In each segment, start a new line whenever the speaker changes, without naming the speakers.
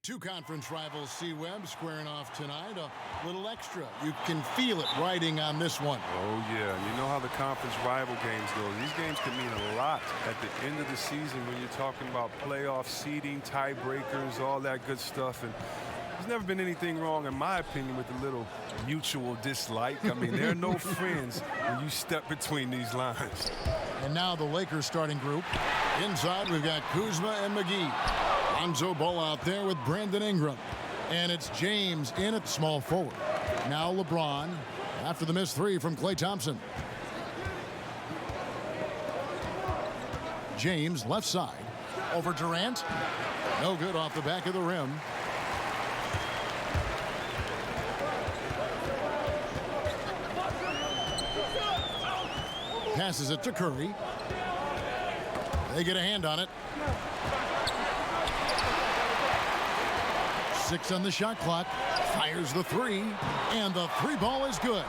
Two conference rivals, C-Web, squaring off tonight. A little extra. You can feel it riding on this one.
Oh, yeah. You know how the conference rival games go. These games can mean a lot at the end of the season when you're talking about playoff seeding, tiebreakers, all that good stuff. And there's never been anything wrong, in my opinion, with a little mutual dislike. I mean, there are no friends when you step between these lines.
And now the Lakers starting group. Inside, we've got Kuzma and McGee. Lonzo Ball out there with Brandon Ingram. And it's James in at small forward. Now LeBron after the missed three from Klay Thompson. James left side. Over Durant. No good off the back of the rim. Passes it to Curry. They get a hand on it. 6 on the shot clock. Fires the three. And the three ball is good.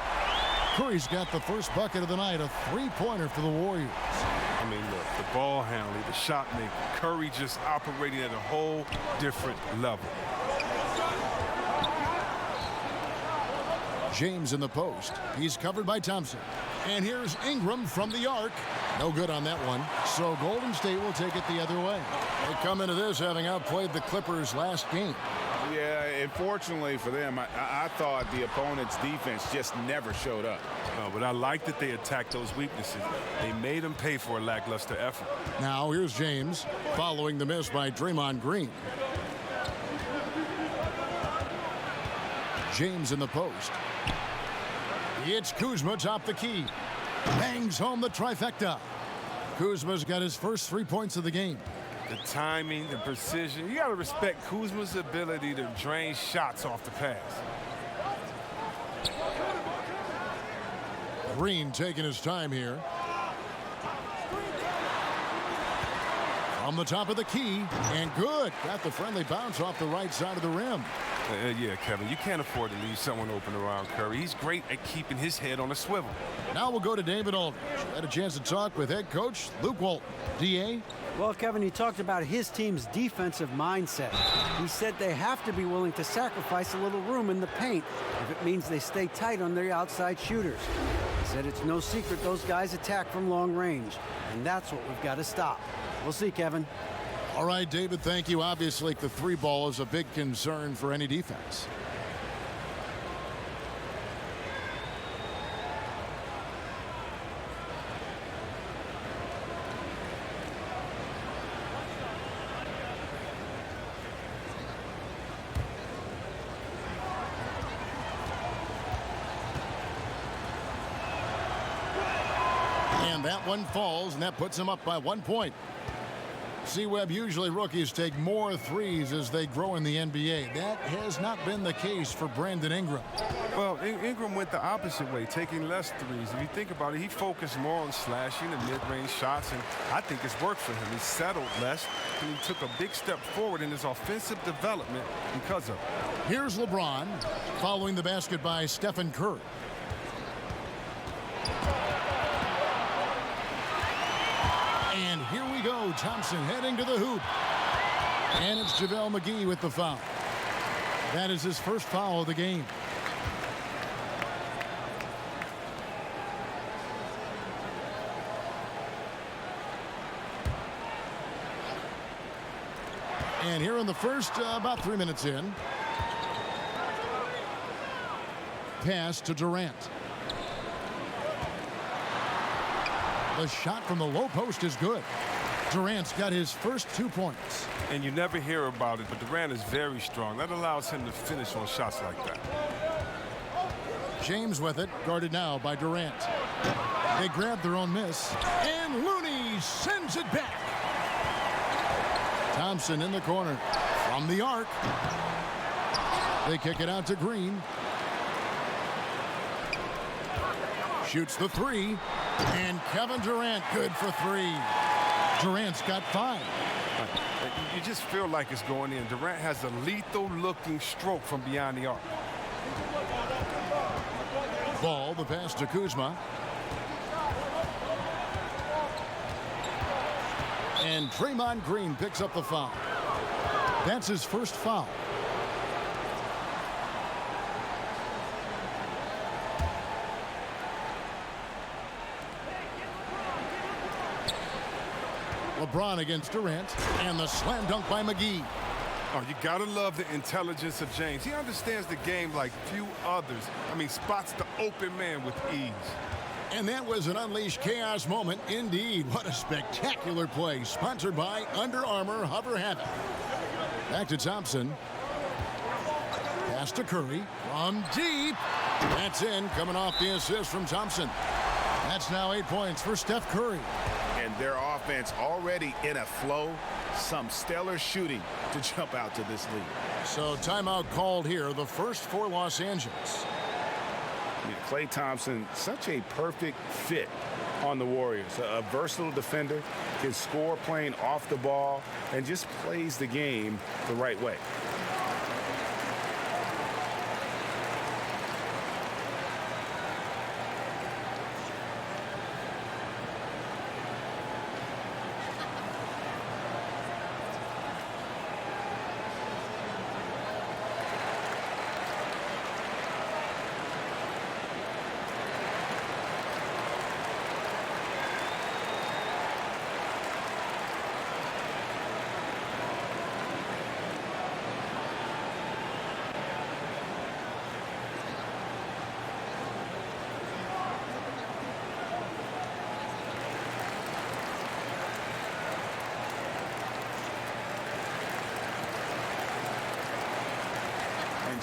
Curry's got the first bucket of the night. A three-pointer for the Warriors.
I mean, look, the ball handling, the shot making. Curry just operating at a whole different level.
James in the post. He's covered by Thompson. And here's Ingram from the arc. No good on that one. So Golden State will take it the other way. They come into this having outplayed the Clippers last game.
Yeah, unfortunately for them, I thought the opponent's defense just never showed up.
No, but I like that they attacked those weaknesses. They made them pay for a lackluster effort.
Now here's James following the miss by Draymond Green. James in the post. It's Kuzma top the key. Bangs home the trifecta. Kuzma's got his first 3 points of the game.
The timing, the precision. You got to respect Kuzma's ability to drain shots off the pass.
Green taking his time here. On the top of the key. And good. Got the friendly bounce off the right side of the rim.
Yeah, Kevin, you can't afford to leave someone open around Curry. He's great at keeping his head on a swivel.
Now we'll go to David Aldridge. Had a chance to talk with head coach Luke Walton. D.A.?
Well, Kevin, he talked about his team's defensive mindset. He said they have to be willing to sacrifice a little room in the paint if it means they stay tight on their outside shooters. He said it's no secret those guys attack from long range, and that's what we've got to stop. We'll see, Kevin.
All right, David, thank you. Obviously, the three ball is a big concern for any defense. And that one falls, and that puts him up by 1 point. C-Web, usually rookies take more threes as they grow in the NBA. That has not been the case for Brandon Ingram.
Well, Ingram went the opposite way, taking less threes. If you think about it, he focused more on slashing and mid-range shots, and I think it's worked for him. He settled less, and he took a big step forward in his offensive development because of it.
Here's LeBron following the basket by Stephen Curry. And here we go. Thompson heading to the hoop. And it's JaVale McGee with the foul. That is his first foul of the game. And here in the first, about 3 minutes in. Pass to Durant. The shot from the low post is good. Durant's got his first 2 points.
And you never hear about it, but Durant is very strong. That allows him to finish on shots like that.
James with it, guarded now by Durant. They grab their own miss, and Looney sends it back. Thompson in the corner from the arc. They kick it out to Green. Shoots the three. And Kevin Durant good for three. Durant's got 5.
You just feel like it's going in. Durant has a lethal-looking stroke from beyond the arc.
Ball, the pass to Kuzma. And Draymond Green picks up the foul. That's his first foul. LeBron against Durant, and the slam dunk by McGee.
Oh, you gotta love the intelligence of James. He understands the game like few others. I mean, spots the open man with ease.
And that was an unleashed chaos moment indeed. What a spectacular play, sponsored by Under Armour Hover Havoc. Back to Thompson. Pass to Curry from deep. That's in, coming off the assist from Thompson. That's now 8 points for Steph Curry.
And their offense already in a flow. Some stellar shooting to jump out to this lead.
So timeout called here, the first for Los Angeles.
Klay Thompson, such a perfect fit on the Warriors. A versatile defender, can score playing off the ball, and just plays the game the right way.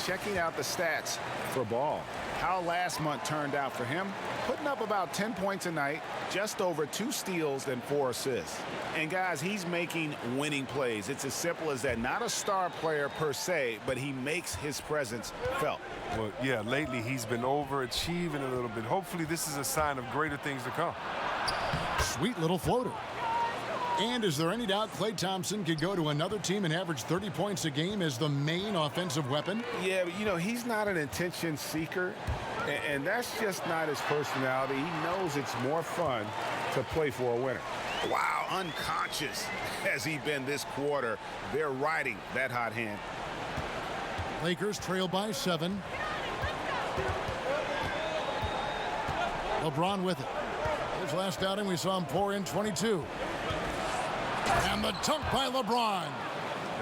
Checking out the stats for Ball. How last month turned out for him, putting up about 10 points a night, just over 2 steals and 4 assists. And guys, he's making winning plays. It's as simple as that. Not a star player per se, but he makes his presence felt.
Well, yeah, lately he's been overachieving a little bit. Hopefully this is a sign of greater things to come.
Sweet little floater. And is there any doubt Klay Thompson could go to another team and average 30 points a game as the main offensive weapon?
Yeah, but, you know, he's not an attention seeker, and that's just not his personality. He knows it's more fun to play for a winner. Wow, unconscious has he been this quarter. They're riding that hot hand.
Lakers trail by 7. LeBron with it. His last outing, we saw him pour in 22. And the dunk by LeBron.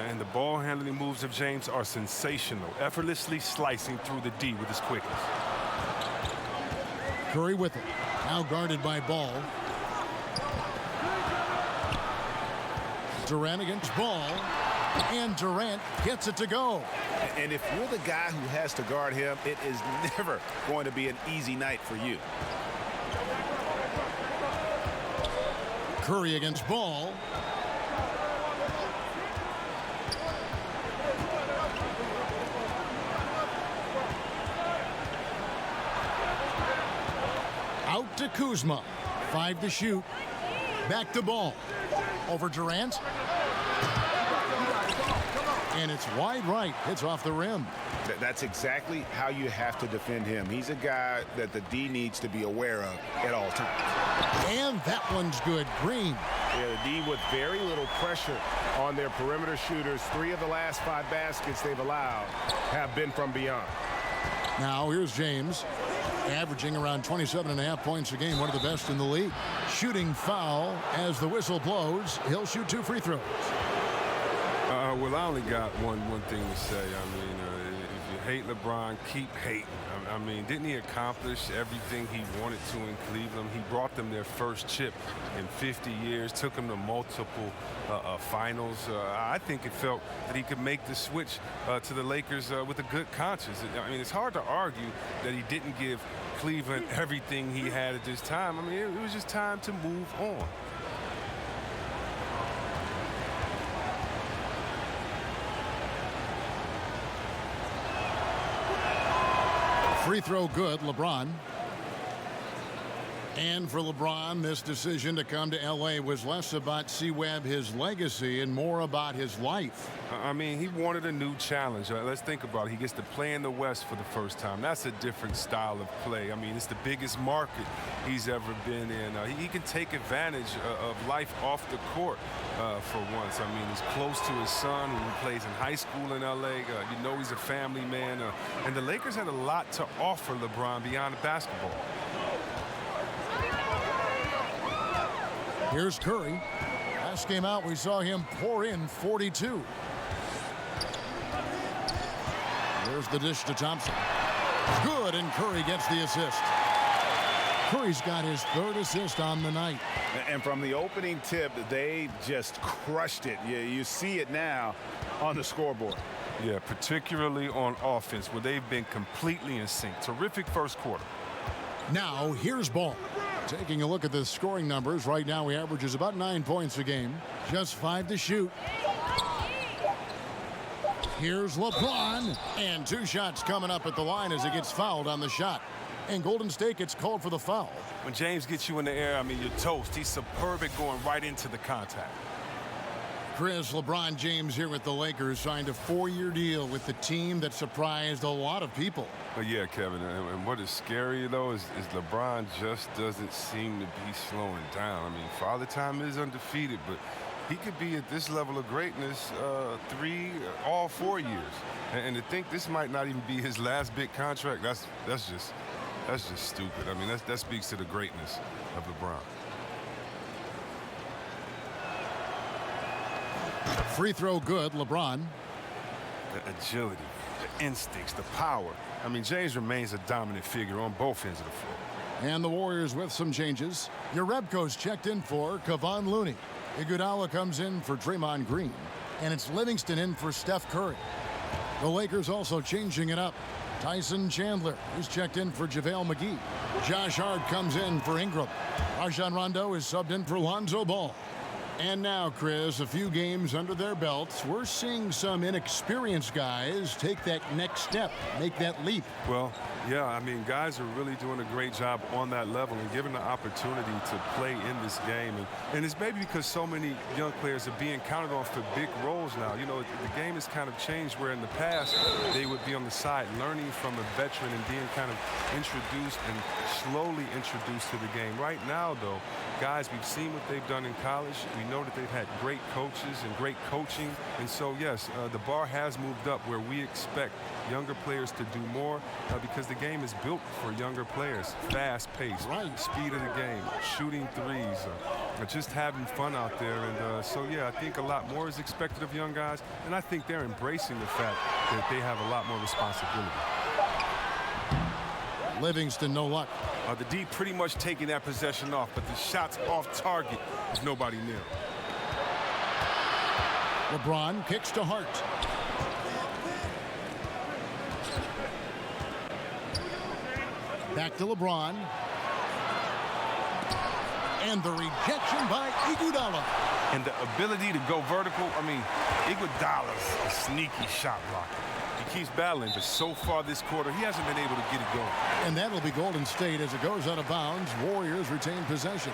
And the ball handling moves of James are sensational, effortlessly slicing through the D with his quickness.
Curry with it. Now guarded by Ball. Durant against Ball. And Durant gets it to go.
And if you're the guy who has to guard him, it is never going to be an easy night for you.
Curry against Ball. Out to Kuzma. 5 to shoot. Back to Ball. Over Durant. And it's wide right. Hits off the rim.
That's exactly how you have to defend him. He's a guy that the D needs to be aware of at all times.
And that one's good. Green.
Yeah, the D with very little pressure on their perimeter shooters. 3 of the last 5 baskets they've allowed have been from beyond.
Now here's James, averaging around 27.5 points a game, one of the best in the league. Shooting foul as the whistle blows. He'll shoot 2 free throws.
Well, I only got one thing to say. I mean, if you hate LeBron, keep hating. I mean, didn't he accomplish everything he wanted to in Cleveland? He brought them their first chip in 50 years, took them to multiple finals. I think it felt that he could make the switch to the Lakers with a good conscience. I mean, it's hard to argue that he didn't give Cleveland everything he had at this time. I mean, it was just time to move on.
Free throw good, LeBron. And for LeBron, this decision to come to L.A. was less about C-Webb, his legacy, and more about his life.
I mean, he wanted a new challenge. Let's think about it. He gets to play in the West for the first time. That's a different style of play. I mean, it's the biggest market he's ever been in. He can take advantage of life off the court for once. I mean, he's close to his son who plays in high school in L.A. You know he's a family man. And the Lakers had a lot to offer LeBron beyond basketball.
Here's Curry. Last game out, we saw him pour in 42. There's the dish to Thompson. Good, and Curry gets the assist. Curry's got his third assist on the night.
And from the opening tip, they just crushed it. You see it now on the scoreboard.
Yeah, particularly on offense, where they've been completely in sync. Terrific first quarter.
Now, here's Ball. Taking a look at the scoring numbers, right now he averages about 9 points a game. Just 5 to shoot. Here's LeBron. And 2 shots coming up at the line as he gets fouled on the shot. And Golden State gets called for the foul.
When James gets you in the air, I mean, you're toast. He's superb at going right into the contact.
Chris, LeBron James here with the Lakers signed a 4-year deal with the team that surprised a lot of people.
But yeah, Kevin, and what is scary, though, is LeBron just doesn't seem to be slowing down. I mean, Father Time is undefeated, but he could be at this level of greatness all 4 years. And to think this might not even be his last big contract, that's just stupid. I mean, that speaks to the greatness of LeBron.
Free throw good, LeBron.
The agility, the instincts, the power. I mean, James remains a dominant figure on both ends of the floor.
And the Warriors with some changes. Urebko's checked in for Kevon Looney. Iguodala comes in for Draymond Green. And it's Livingston in for Steph Curry. The Lakers also changing it up. Tyson Chandler is checked in for JaVale McGee. Josh Hart comes in for Ingram. Rajon Rondo is subbed in for Lonzo Ball. And now, Chris, a few games under their belts, we're seeing some inexperienced guys take that next step, make that leap.
Well, yeah, I mean, guys are really doing a great job on that level and given the opportunity to play in this game. And it's maybe because so many young players are being counted on for big roles now. You know, the game has kind of changed where in the past they would be on the side learning from a veteran and being kind of introduced and slowly introduced to the game. Right now, though, guys, we've seen what they've done in college. We know that they've had great coaches and great coaching. And so, yes, the bar has moved up where we expect younger players to do more because the game is built for younger players. Fast pace, speed of the game, shooting threes, just having fun out there. And so, yeah, I think a lot more is expected of young guys. And I think they're embracing the fact that they have a lot more responsibility.
Livingston, no luck.
The D pretty much taking that possession off, but the shots off target, there's nobody near.
LeBron kicks to Hart. Back to LeBron. And the rejection by Iguodala.
And the ability to go vertical, I mean, Iguodala's a sneaky shot blocker. He keeps battling, but so far this quarter, he hasn't been able to get it going.
And that'll be Golden State as it goes out of bounds. Warriors retain possession.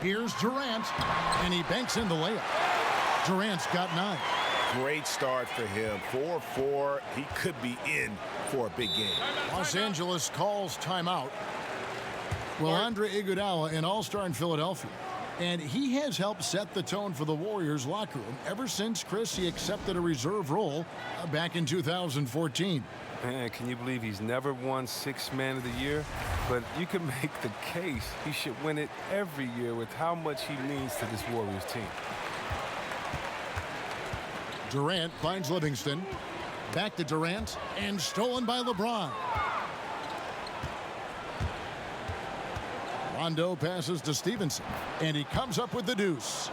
Here's Durant, and he banks in the layup. Durant's got 9.
Great start for him. 4-4. He could be in for a big game.
Los Angeles calls timeout. Well, Andre Iguodala, an all-star in Philadelphia. And he has helped set the tone for the Warriors locker room ever since, Chris, he accepted a reserve role back in 2014.
Man, can you believe he's never won Sixth Man of the Year? But you can make the case he should win it every year with how much he means to this Warriors team.
Durant finds Livingston. Back to Durant, and stolen by LeBron. Rondo passes to Stevenson, and he comes up with the deuce.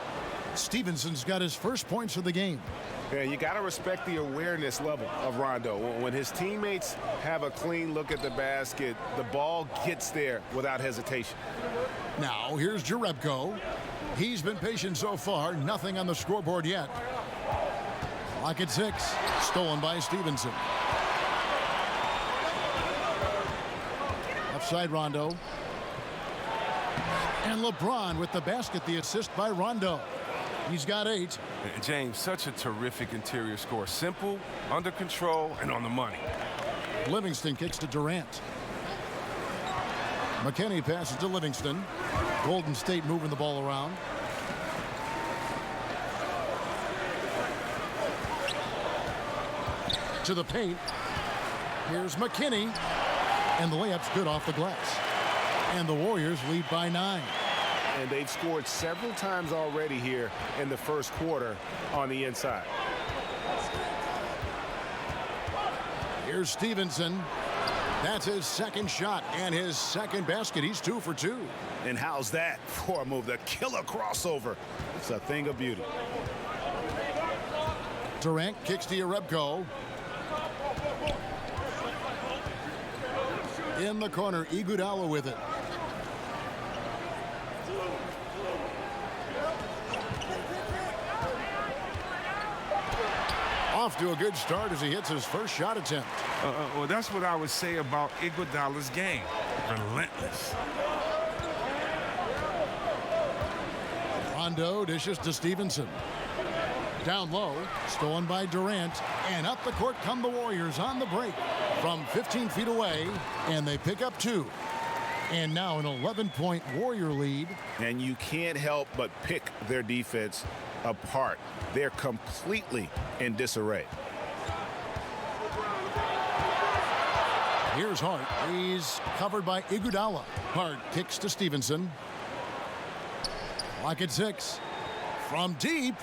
Stevenson's got his first points of the game.
Yeah, you got to respect the awareness level of Rondo. When his teammates have a clean look at the basket, the ball gets there without hesitation.
Now, here's Jerebko. He's been patient so far. Nothing on the scoreboard yet. Clock at 6. Stolen by Stevenson. side Rondo. And LeBron with the basket, the assist by Rondo. He's got 8.
James, such a terrific interior score. Simple, under control, and on the money.
Livingston kicks to Durant. McKinney passes to Livingston. Golden State moving the ball around. To the paint. Here's McKinney. And the layup's good off the glass. And the Warriors lead by 9.
And they've scored several times already here in the first quarter on the inside.
Here's Stevenson. That's his second shot and his second basket. He's 2 for 2.
And how's that for a move? The killer crossover. It's a thing of beauty.
Durant kicks to Jerebko. In the corner, Iguodala with it. Off to a good start as he hits his first shot attempt.
Well, that's what I would say about Iguodala's game. Relentless.
Rondo dishes to Stevenson. Down low, stolen by Durant. And up the court come the Warriors on the break from 15 feet away. And they pick up 2. And now an 11-point Warrior lead.
And you can't help but pick their defense apart. They're completely in disarray.
Here's Hart. He's covered by Iguodala. Hart kicks to Stevenson. Clock at 6. From deep.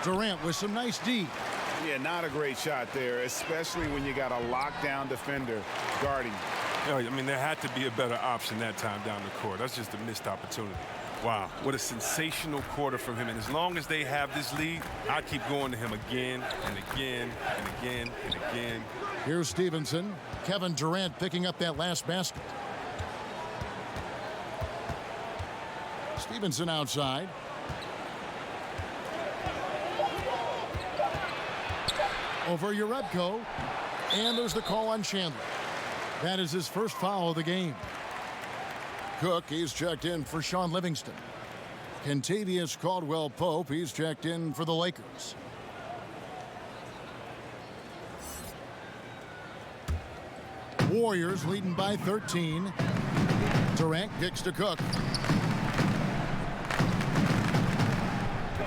Durant with some nice D.
Yeah, not a great shot there, especially when you got a lockdown defender guarding.
Yeah, I mean, there had to be a better option that time down the court. That's just a missed opportunity. Wow, what a sensational quarter from him. And as long as they have this lead, I keep going to him again and again and again and again.
Here's Stevenson. Kevin Durant picking up that last basket. Stevenson outside. Over Jerebko. And there's the call on Chandler. That is his first foul of the game. Cook, he's checked in for Sean Livingston. Kentavious Caldwell-Pope, he's checked in for the Lakers. Warriors leading by 13. Durant kicks to Cook.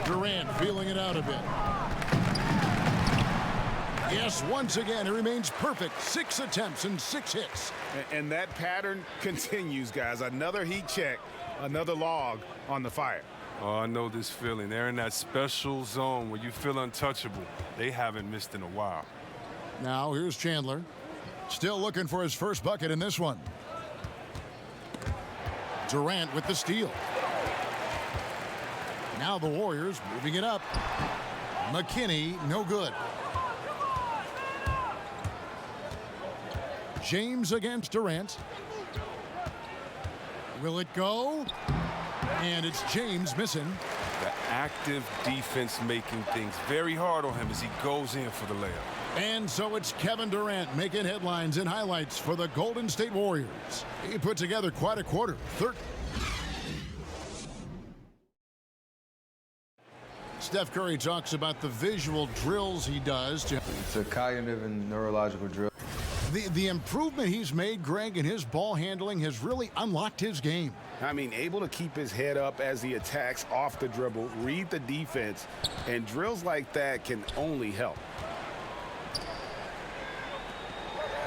Durant feeling it out a bit. Yes, once again, it remains perfect. 6 attempts and 6 hits.
And that pattern continues, guys. Another heat check, another log on the fire.
Oh, I know this feeling. They're in that special zone where you feel untouchable. They haven't missed in a while.
Now, here's Chandler. Still looking for his first bucket in this one. Durant with the steal. Now the Warriors moving it up. McKinney, no good. James against Durant. Will it go? And it's James missing.
The active defense making things very hard on him as he goes in for the layup.
And so it's Kevin Durant making headlines and highlights for the Golden State Warriors. He put together quite a quarter. Steph Curry talks about the visual drills he does.
It's a cognitive and neurological drill.
The improvement he's made, Greg, in his ball handling has really unlocked his game.
I mean, able to keep his head up as he attacks off the dribble, read the defense, and drills like that can only help.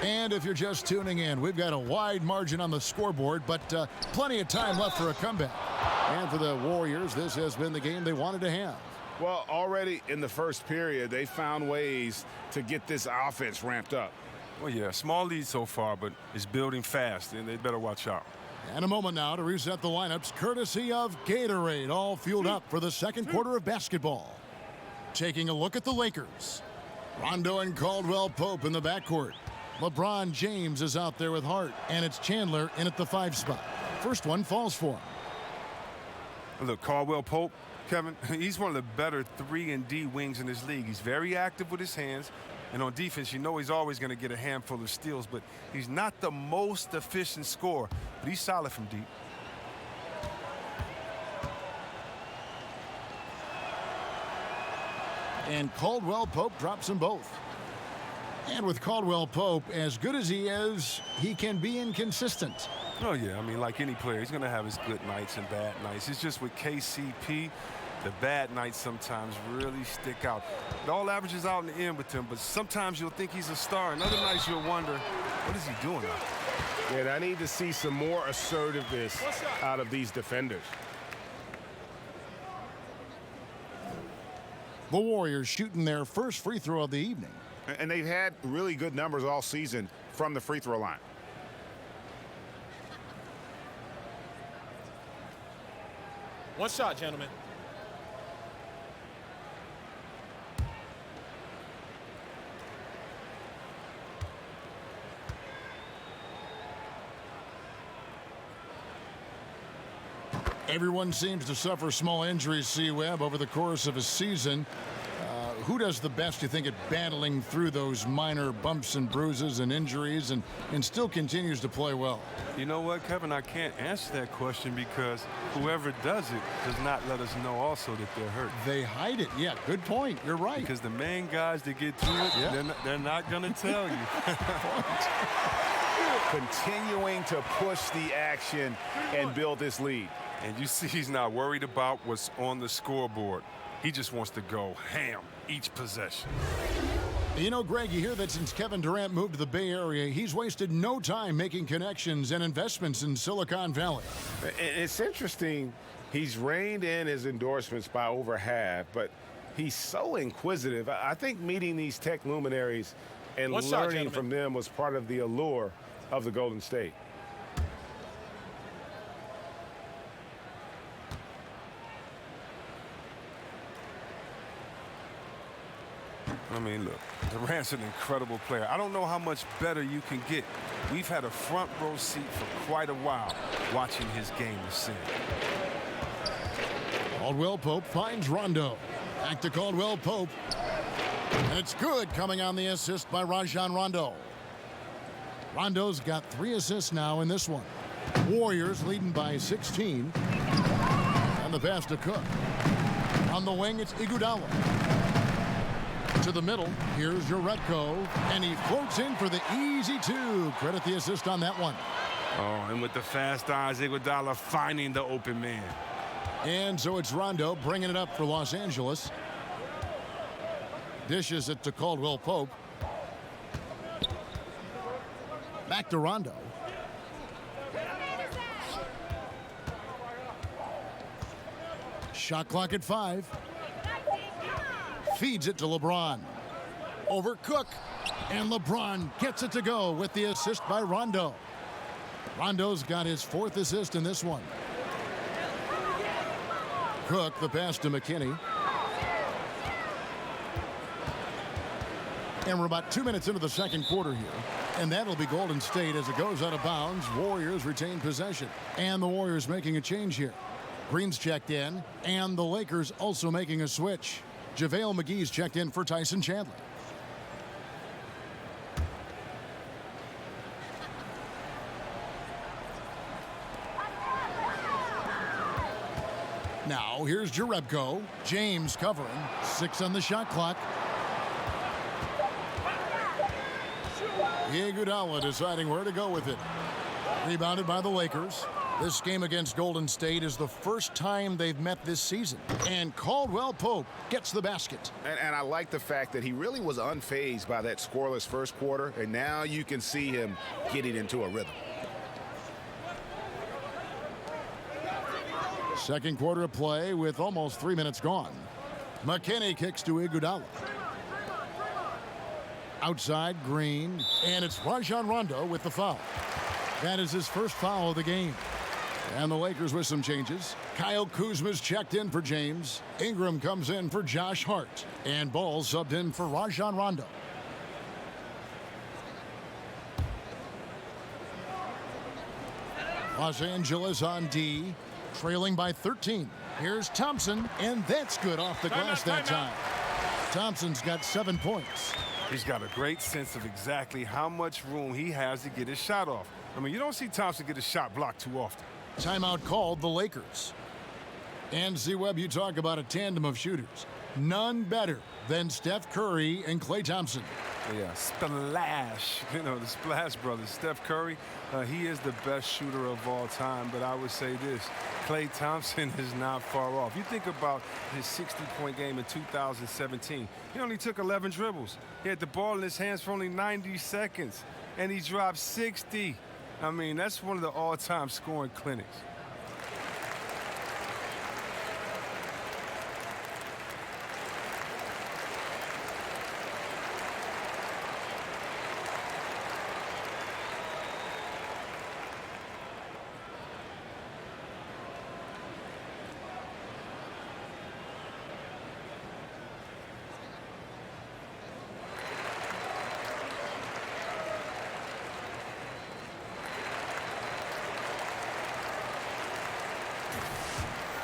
And if you're just tuning in, we've got a wide margin on the scoreboard, but plenty of time left for a comeback. And for the Warriors, this has been the game they wanted to have.
Well, already in the first period, they found ways to get this offense ramped up.
Well, yeah, small lead so far, but it's building fast, and they better watch out.
And a moment now to reset the lineups, courtesy of Gatorade, all fueled up for the second quarter of basketball. Taking a look at the Lakers. Rondo and Caldwell-Pope in the backcourt. LeBron James is out there with Hart, and it's Chandler in at the 5 spot. First one falls for him.
Look, Caldwell-Pope, Kevin, he's one of the better 3-and-D wings in this league. He's very active with his hands, And on defense, you know he's always going to get a handful of steals, but he's not the most efficient scorer. But he's solid from deep.
And Caldwell Pope drops them both. And with Caldwell Pope, as good as he is, he can be inconsistent.
Oh, yeah. I mean, like any player, he's going to have his good nights and bad nights. It's just with KCP, the bad nights sometimes really stick out. It all averages out in the end with him, but sometimes you'll think he's a star, and other nights you'll wonder, what is he doing out there?
Yeah, I need to see some more assertiveness out of these defenders.
The Warriors shooting their first free throw of the evening.
And they've had really good numbers all season from the free throw line.
One shot, gentlemen.
Everyone seems to suffer small injuries, C-Webb, over the course of a season. Who does the best, you think, at battling through those minor bumps and bruises and injuries and still continues to play well?
You know what, Kevin? I can't answer that question because whoever does it does not let us know also that they're hurt.
They hide it. Yeah, good point. You're right.
Because the main guys that get through it, they're not going to tell you.
Continuing to push the action and build this lead.
And you see he's not worried about what's on the scoreboard. He just wants to go ham each possession.
You know, Greg, you hear that since Kevin Durant moved to the Bay Area, he's wasted no time making connections and investments in Silicon Valley.
It's interesting. He's reined in his endorsements by over half, but he's so inquisitive. I think meeting these tech luminaries and learning from them was part of the allure of the Golden State.
I mean, look, Durant's an incredible player. I don't know how much better you can get. We've had a front row seat for quite a while watching his game ascend.
Caldwell Pope finds Rondo. Back to Caldwell Pope. And it's good, coming on the assist by Rajon Rondo. Rondo's got 3 assists now in this one. Warriors leading by 16. And the pass to Cook. On the wing, it's Iguodala. To the middle, here's Juretko, and he floats in for the easy 2. Credit the assist on that one.
Oh, and with the fast eyes, Iguodala finding the open man.
And so it's Rondo bringing it up for Los Angeles. Dishes it to Caldwell Pope. Back to Rondo. Shot clock at 5. Feeds it to LeBron. Over Cook. And LeBron gets it to go with the assist by Rondo. Rondo's got his 4th assist in this one. Cook, the pass to McKinney. And we're about 2 minutes into the second quarter here. And that'll be Golden State as it goes out of bounds. Warriors retain possession. And the Warriors making a change here. Green's checked in. And the Lakers also making a switch. JaVale McGee's checked in for Tyson Chandler. Now here's Juretko. James covering. 6 on the shot clock. Iguodala deciding where to go with it. Rebounded by the Lakers. This game against Golden State is the first time they've met this season. And Caldwell Pope gets the basket.
And I like the fact that he really was unfazed by that scoreless first quarter, and now you can see him getting into a rhythm.
Second quarter of play with almost 3 minutes gone. McKinney kicks to Iguodala. Outside, Green, and it's Rajon Rondo with the foul. That is his first foul of the game. And the Lakers with some changes. Kyle Kuzma's checked in for James. Ingram comes in for Josh Hart. And Ball subbed in for Rajon Rondo. Los Angeles on D, trailing by 13. Here's Thompson, and that's good off the glass that time. Thompson's got 7 points.
He's got a great sense of exactly how much room he has to get his shot off. I mean, you don't see Thompson get his shot blocked too often.
Timeout called the Lakers. And Z-Webb, you talk about a tandem of shooters. None better than Steph Curry and Klay Thompson.
Yeah, splash. You know, the Splash Brothers. Steph Curry, he is the best shooter of all time. But I would say this, Klay Thompson is not far off. You think about his 60-point game in 2017. He only took 11 dribbles. He had the ball in his hands for only 90 seconds. And he dropped 60. I mean, that's one of the all-time scoring clinics.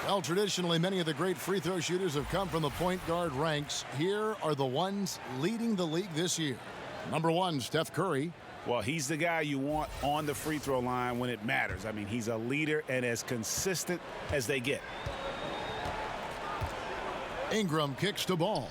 Well, traditionally, many of the great free throw shooters have come from the point guard ranks. Here are the ones leading the league this year. Number 1, Steph Curry.
Well, he's the guy you want on the free throw line when it matters. I mean, he's a leader and as consistent as they get.
Ingram kicks to ball.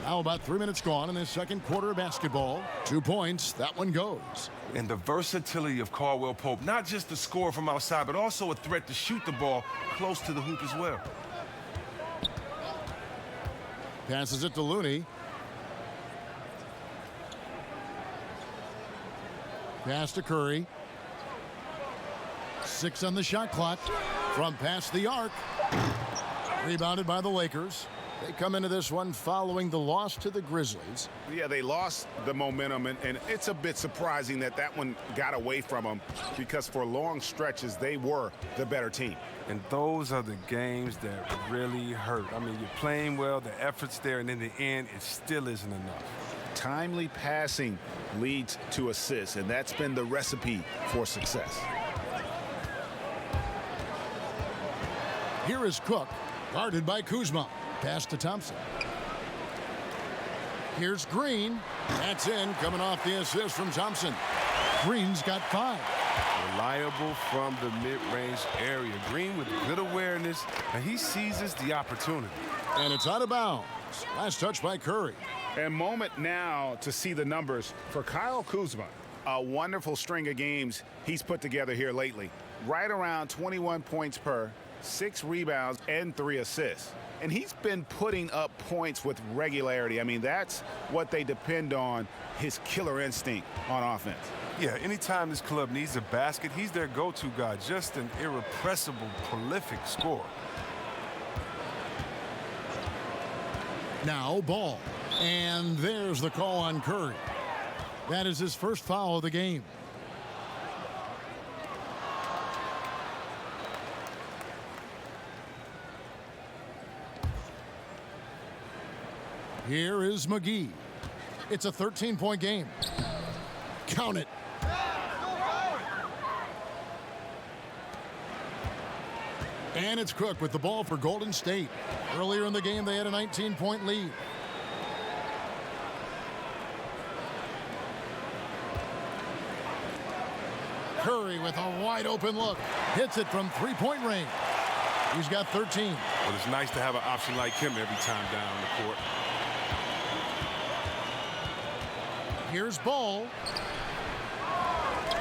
Now about 3 minutes gone in this second quarter of basketball. 2 points. That one goes.
And the versatility of Caldwell Pope, not just the scorer from outside, but also a threat to shoot the ball close to the hoop as well.
Passes it to Looney. Pass to Curry. 6 on the shot clock. From past the arc. Rebounded by the Lakers. They come into this one following the loss to the Grizzlies.
Yeah, they lost the momentum, and it's a bit surprising that that one got away from them because for long stretches, they were the better team.
And those are the games that really hurt. I mean, you're playing well, the effort's there, and in the end, it still isn't enough.
Timely passing leads to assists, and that's been the recipe for success.
Here is Cook, guarded by Kuzma. Pass to Thompson. Here's Green. That's in, coming off the assist from Thompson. Green's got 5.
Reliable from the mid-range area. Green with good awareness, and he seizes the opportunity.
And it's out of bounds. Last touch by Curry.
A moment now to see the numbers for Kyle Kuzma. A wonderful string of games he's put together here lately. Right around 21 points per, 6 rebounds, and 3 assists. And he's been putting up points with regularity. I mean, that's what they depend on, his killer instinct on offense.
Yeah, anytime this club needs a basket, he's their go-to guy. Just an irrepressible, prolific scorer.
Now ball. And there's the call on Curry. That is his first foul of the game. Here is McGee. It's a 13-point game. Count it. And it's Cook with the ball for Golden State. Earlier in the game, they had a 19-point lead. Curry with a wide-open look. Hits it from three-point range. He's got 13.
Well, it's nice to have an option like him every time down the court.
Here's Ball.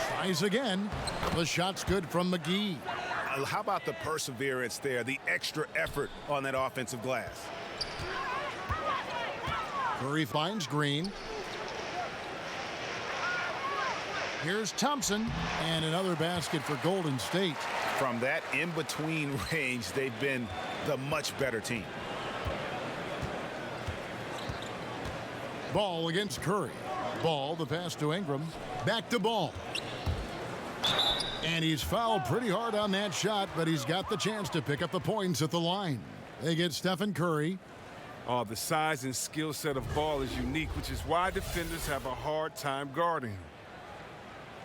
Tries again. The shot's good from McGee.
How about the perseverance there, the extra effort on that offensive glass?
Curry finds Green. Here's Thompson, and another basket for Golden State.
From that in-between range, they've been the much better team.
Ball against Curry. Ball, the pass to Ingram. Back to Ball. And he's fouled pretty hard on that shot, but he's got the chance to pick up the points at the line. They get Stephen Curry.
Oh, the size and skill set of Ball is unique, which is why defenders have a hard time guarding him.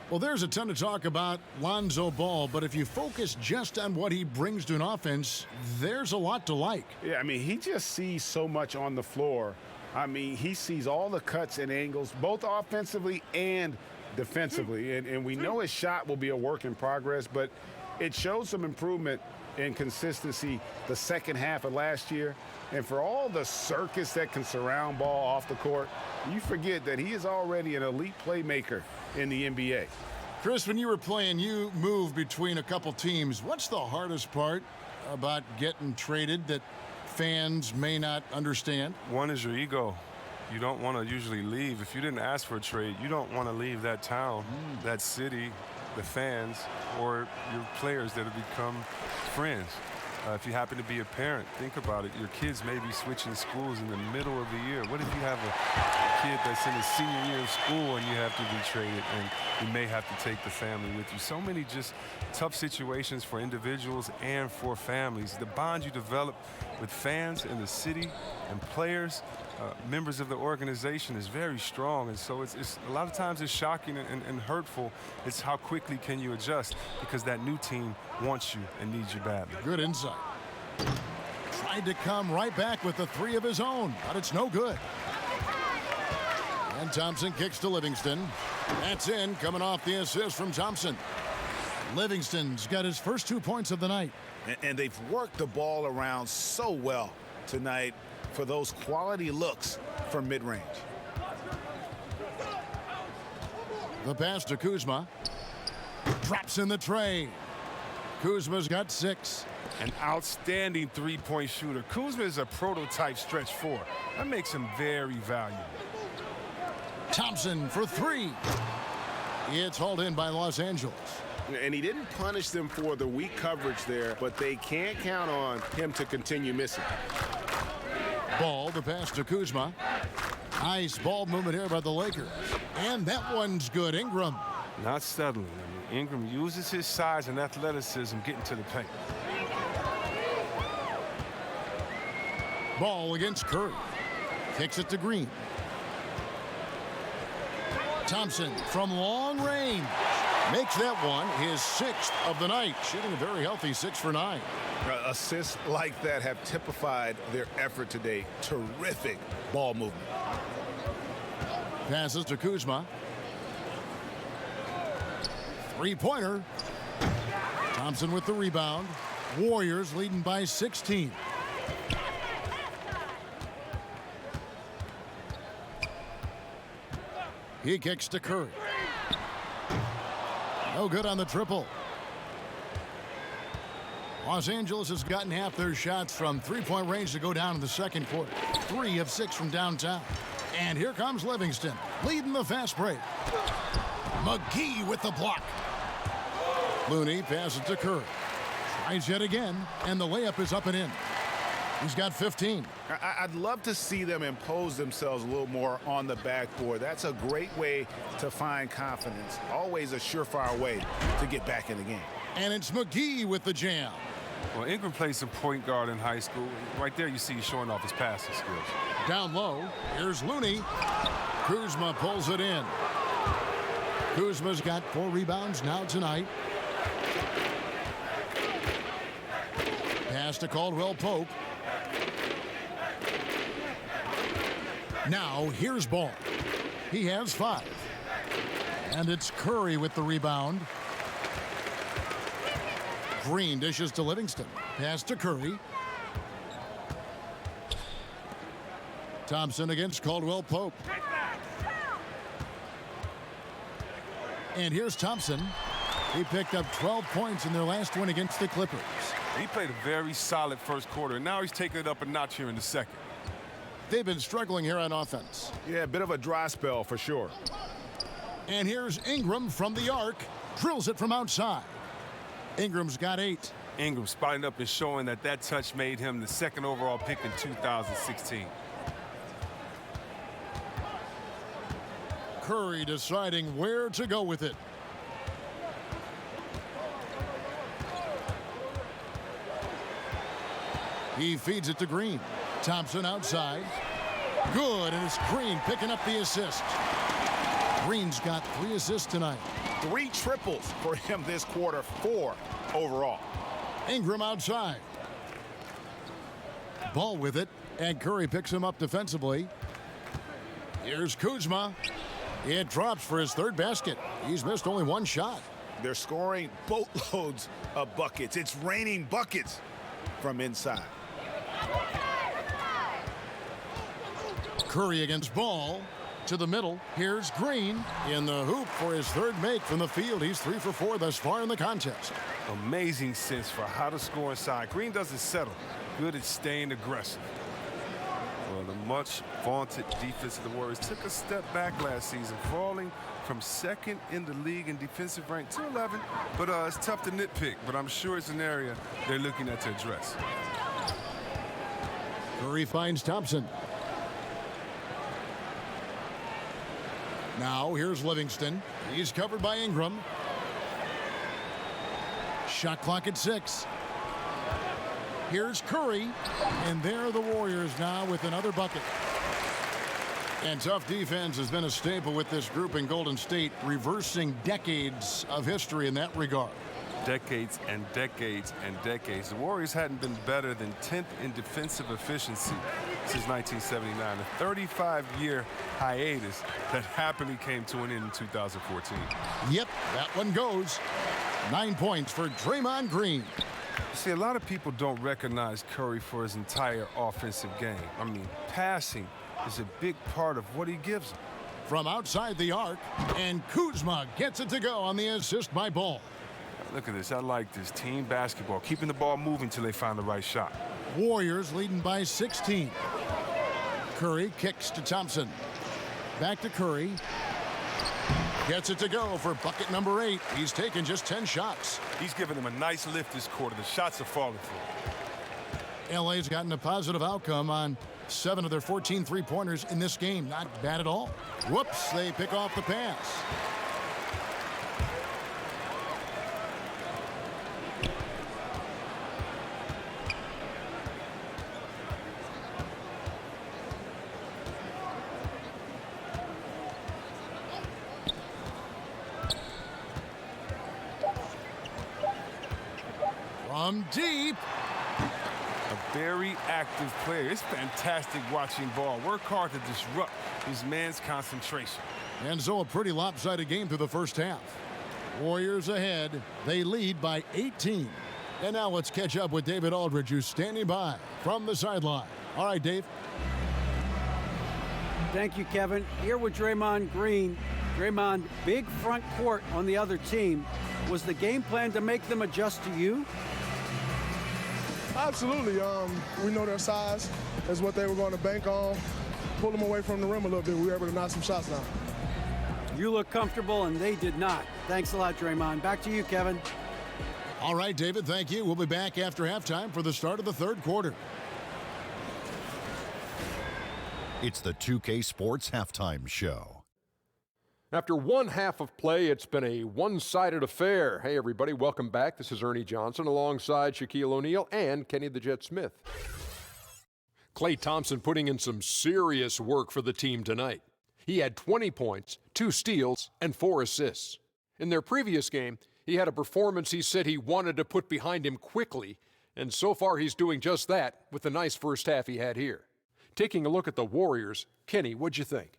Well, there's a ton to talk about Lonzo Ball, but if you focus just on what he brings to an offense, there's a lot to like.
Yeah, I mean, he just sees so much on the floor. I mean, he sees all the cuts and angles, both offensively and defensively. And we know his shot will be a work in progress, but it shows some improvement and consistency the second half of last year. And for all the circus that can surround Ball off the court, you forget that he is already an elite playmaker in the NBA.
Chris, when you were playing, you moved between a couple teams. What's the hardest part about getting traded that fans may not understand?
One is your ego. You don't want to usually leave. If you didn't ask for a trade, you don't want to leave that town, that city, the fans, or your players that have become friends. If you happen to be a parent, think about it. Your kids may be switching schools in the middle of the year. What if you have a kid that's in his senior year of school and you have to be traded and you may have to take the family with you? So many just tough situations for individuals and for families. The bond you develop with fans in the city and players, members of the organization is very strong. And so it's a lot of times it's shocking and hurtful. It's how quickly can you adjust because that new team wants you and needs you badly.
Good insight. Tried to come right back with the three of his own, but it's no good. And Thompson kicks to Livingston. That's in, coming off the assist from Thompson. Livingston's got his first 2 points of the night.
And they've worked the ball around so well tonight for those quality looks from mid-range.
The pass to Kuzma. Drops in the tray. Kuzma's got 6.
An outstanding three-point shooter. Kuzma is a prototype stretch 4. That makes him very valuable.
Thompson for 3. It's hauled in by Los Angeles.
And he didn't punish them for the weak coverage there, but they can't count on him to continue missing.
Ball, the pass to Kuzma. Nice ball movement here by the Lakers. And that one's good. Ingram.
Not settling. I mean, Ingram uses his size and athleticism getting to the paint.
Ball against Curry. Kicks it to Green. Thompson from long range. Makes that one his 6th of the night. Shooting a very healthy 6 for 9.
Assists like that have typified their effort today. Terrific ball movement.
Passes to Kuzma. Three-pointer. Thompson with the rebound. Warriors leading by 16. He kicks to Curry. No good on the triple. Los Angeles has gotten half their shots from three-point range to go down in the second quarter. 3 of 6 from downtown. And here comes Livingston, leading the fast break. McGee with the block. Looney passes to Curry. Tries yet again, and the layup is up and in. He's got 15.
I'd love to see them impose themselves a little more on the backboard. That's a great way to find confidence. Always a surefire way to get back in the game.
And it's McGee with the jam.
Well, Ingram played some point guard in high school. Right there you see he's showing off his passing skills.
Down low, here's Looney. Kuzma pulls it in. Kuzma's got 4 rebounds now tonight. Pass to Caldwell Pope. Now here's Ball. He has 5. And it's Curry with the rebound. Green dishes to Livingston. Pass to Curry. Thompson against Caldwell Pope. And here's Thompson. He picked up 12 points in their last win against the Clippers.
He played a very solid first quarter, and now he's taking it up a notch here in the second.
They've been struggling here on offense.
Yeah, a bit of a dry spell for sure.
And here's Ingram from the arc. Drills it from outside. Ingram's got 8.
Ingram spotting up and showing that touch made him the 2nd overall pick in 2016.
Curry deciding where to go with it. He feeds it to Green. Thompson outside. Good, and it's Green picking up the assist. Green's got 3 assists tonight.
3 triples for him this quarter, 4 overall.
Ingram outside. Ball with it, and Curry picks him up defensively. Here's Kuzma. It drops for his 3rd basket. He's missed only 1 shot.
They're scoring boatloads of buckets. It's raining buckets from inside.
Curry against Ball. To the middle. Here's Green in the hoop for his 3rd make from the field. He's 3 for 4 thus far in the contest.
Amazing sense for how to score inside. Green doesn't settle. Good at staying aggressive. Well, the much vaunted defense of the Warriors took a step back last season, falling from 2nd in the league in defensive rank to 11. But it's tough to nitpick, but I'm sure it's an area they're looking at to address.
Curry finds Thompson. Now here's Livingston. He's covered by Ingram. Shot clock at 6. Here's Curry. And there are the Warriors now with another bucket. And tough defense has been a staple with this group in Golden State, reversing decades of history in that regard.
Decades and decades and decades. The Warriors hadn't been better than 10th in defensive efficiency since 1979, a 35-year hiatus that happily came to an end in 2014.
Yep, that one goes. 9 points for Draymond Green.
See, a lot of people don't recognize Curry for his entire offensive game. I mean, passing is a big part of what he gives them.
From outside the arc, and Kuzma gets it to go on the assist by Ball.
Look at this. I like this. Team basketball, keeping the ball moving until they find the right shot.
Warriors leading by 16. Curry kicks to Thompson. Back to Curry. Gets it to go for bucket number 8. He's taken just 10 shots.
He's given them a nice lift this quarter. The shots are falling for him.
LA's gotten a positive outcome on 7 of their 14 three-pointers in this game. Not bad at all. Whoops, they pick off the pass. From deep.
A very active player. It's fantastic watching Ball work hard to disrupt his man's concentration.
And so a pretty lopsided game through the first half. Warriors ahead. They lead by 18. And now let's catch up with David Aldridge, who's standing by from the sideline. All right, Dave.
Thank you, Kevin. Here with Draymond Green. Draymond, big front court on the other team. Was the game plan to make them adjust to you?
Absolutely. We know their size is what they were going to bank on. Pull them away from the rim a little bit. We were able to knock some shots down.
You look comfortable, and they did not. Thanks a lot, Draymond. Back to you, Kevin.
All right, David, thank you. We'll be back after halftime for the start of the 3rd quarter.
It's the 2K Sports Halftime Show.
After one half of play, it's been a one-sided affair. Hey, everybody, welcome back. This is Ernie Johnson alongside Shaquille O'Neal and Kenny the Jet Smith. Klay Thompson putting in some serious work for the team tonight. He had 20 points, 2 steals, and 4 assists. In their previous game, he had a performance he said he wanted to put behind him quickly, and so far he's doing just that with the nice first half he had here. Taking a look at the Warriors, Kenny, what'd you think?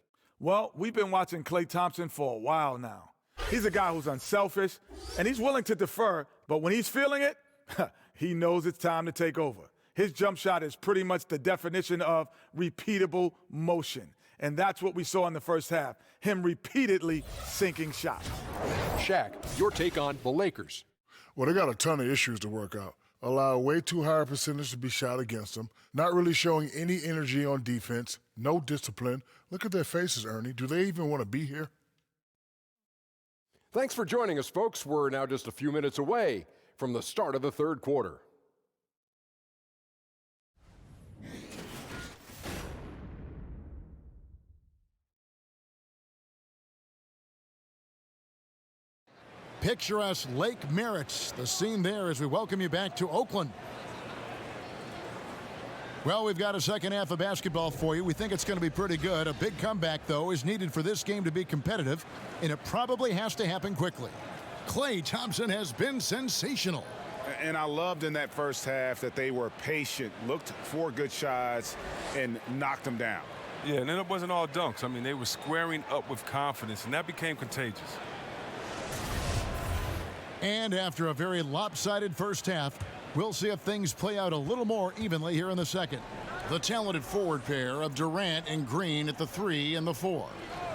Well, we've been watching Klay Thompson for a while now. He's a guy who's unselfish, and he's willing to defer, but when he's feeling it, he knows it's time to take over. His jump shot is pretty much the definition of repeatable motion, and that's what we saw in the first half, him repeatedly sinking shots.
Shaq, your take on the Lakers.
Well, they got a ton of issues to work out. Allow way too high a percentage to be shot against them, not really showing any energy on defense, no discipline. Look at their faces, Ernie. Do they even want to be here?
Thanks for joining us, folks. We're now just a few minutes away from the start of the 3rd quarter.
Picturesque Lake Merritt, the scene there as we welcome you back to Oakland. Well, we've got a second half of basketball for you. We think it's going to be pretty good. A big comeback, though, is needed for this game to be competitive, and it probably has to happen quickly. Klay Thompson has been sensational.
And I loved in that first half that they were patient, looked for good shots, and knocked them down.
Yeah, and then it wasn't all dunks. I mean, they were squaring up with confidence, and that became contagious.
And after a very lopsided first half, we'll see if things play out a little more evenly here in the second. The talented forward pair of Durant and Green at the 3 and the 4.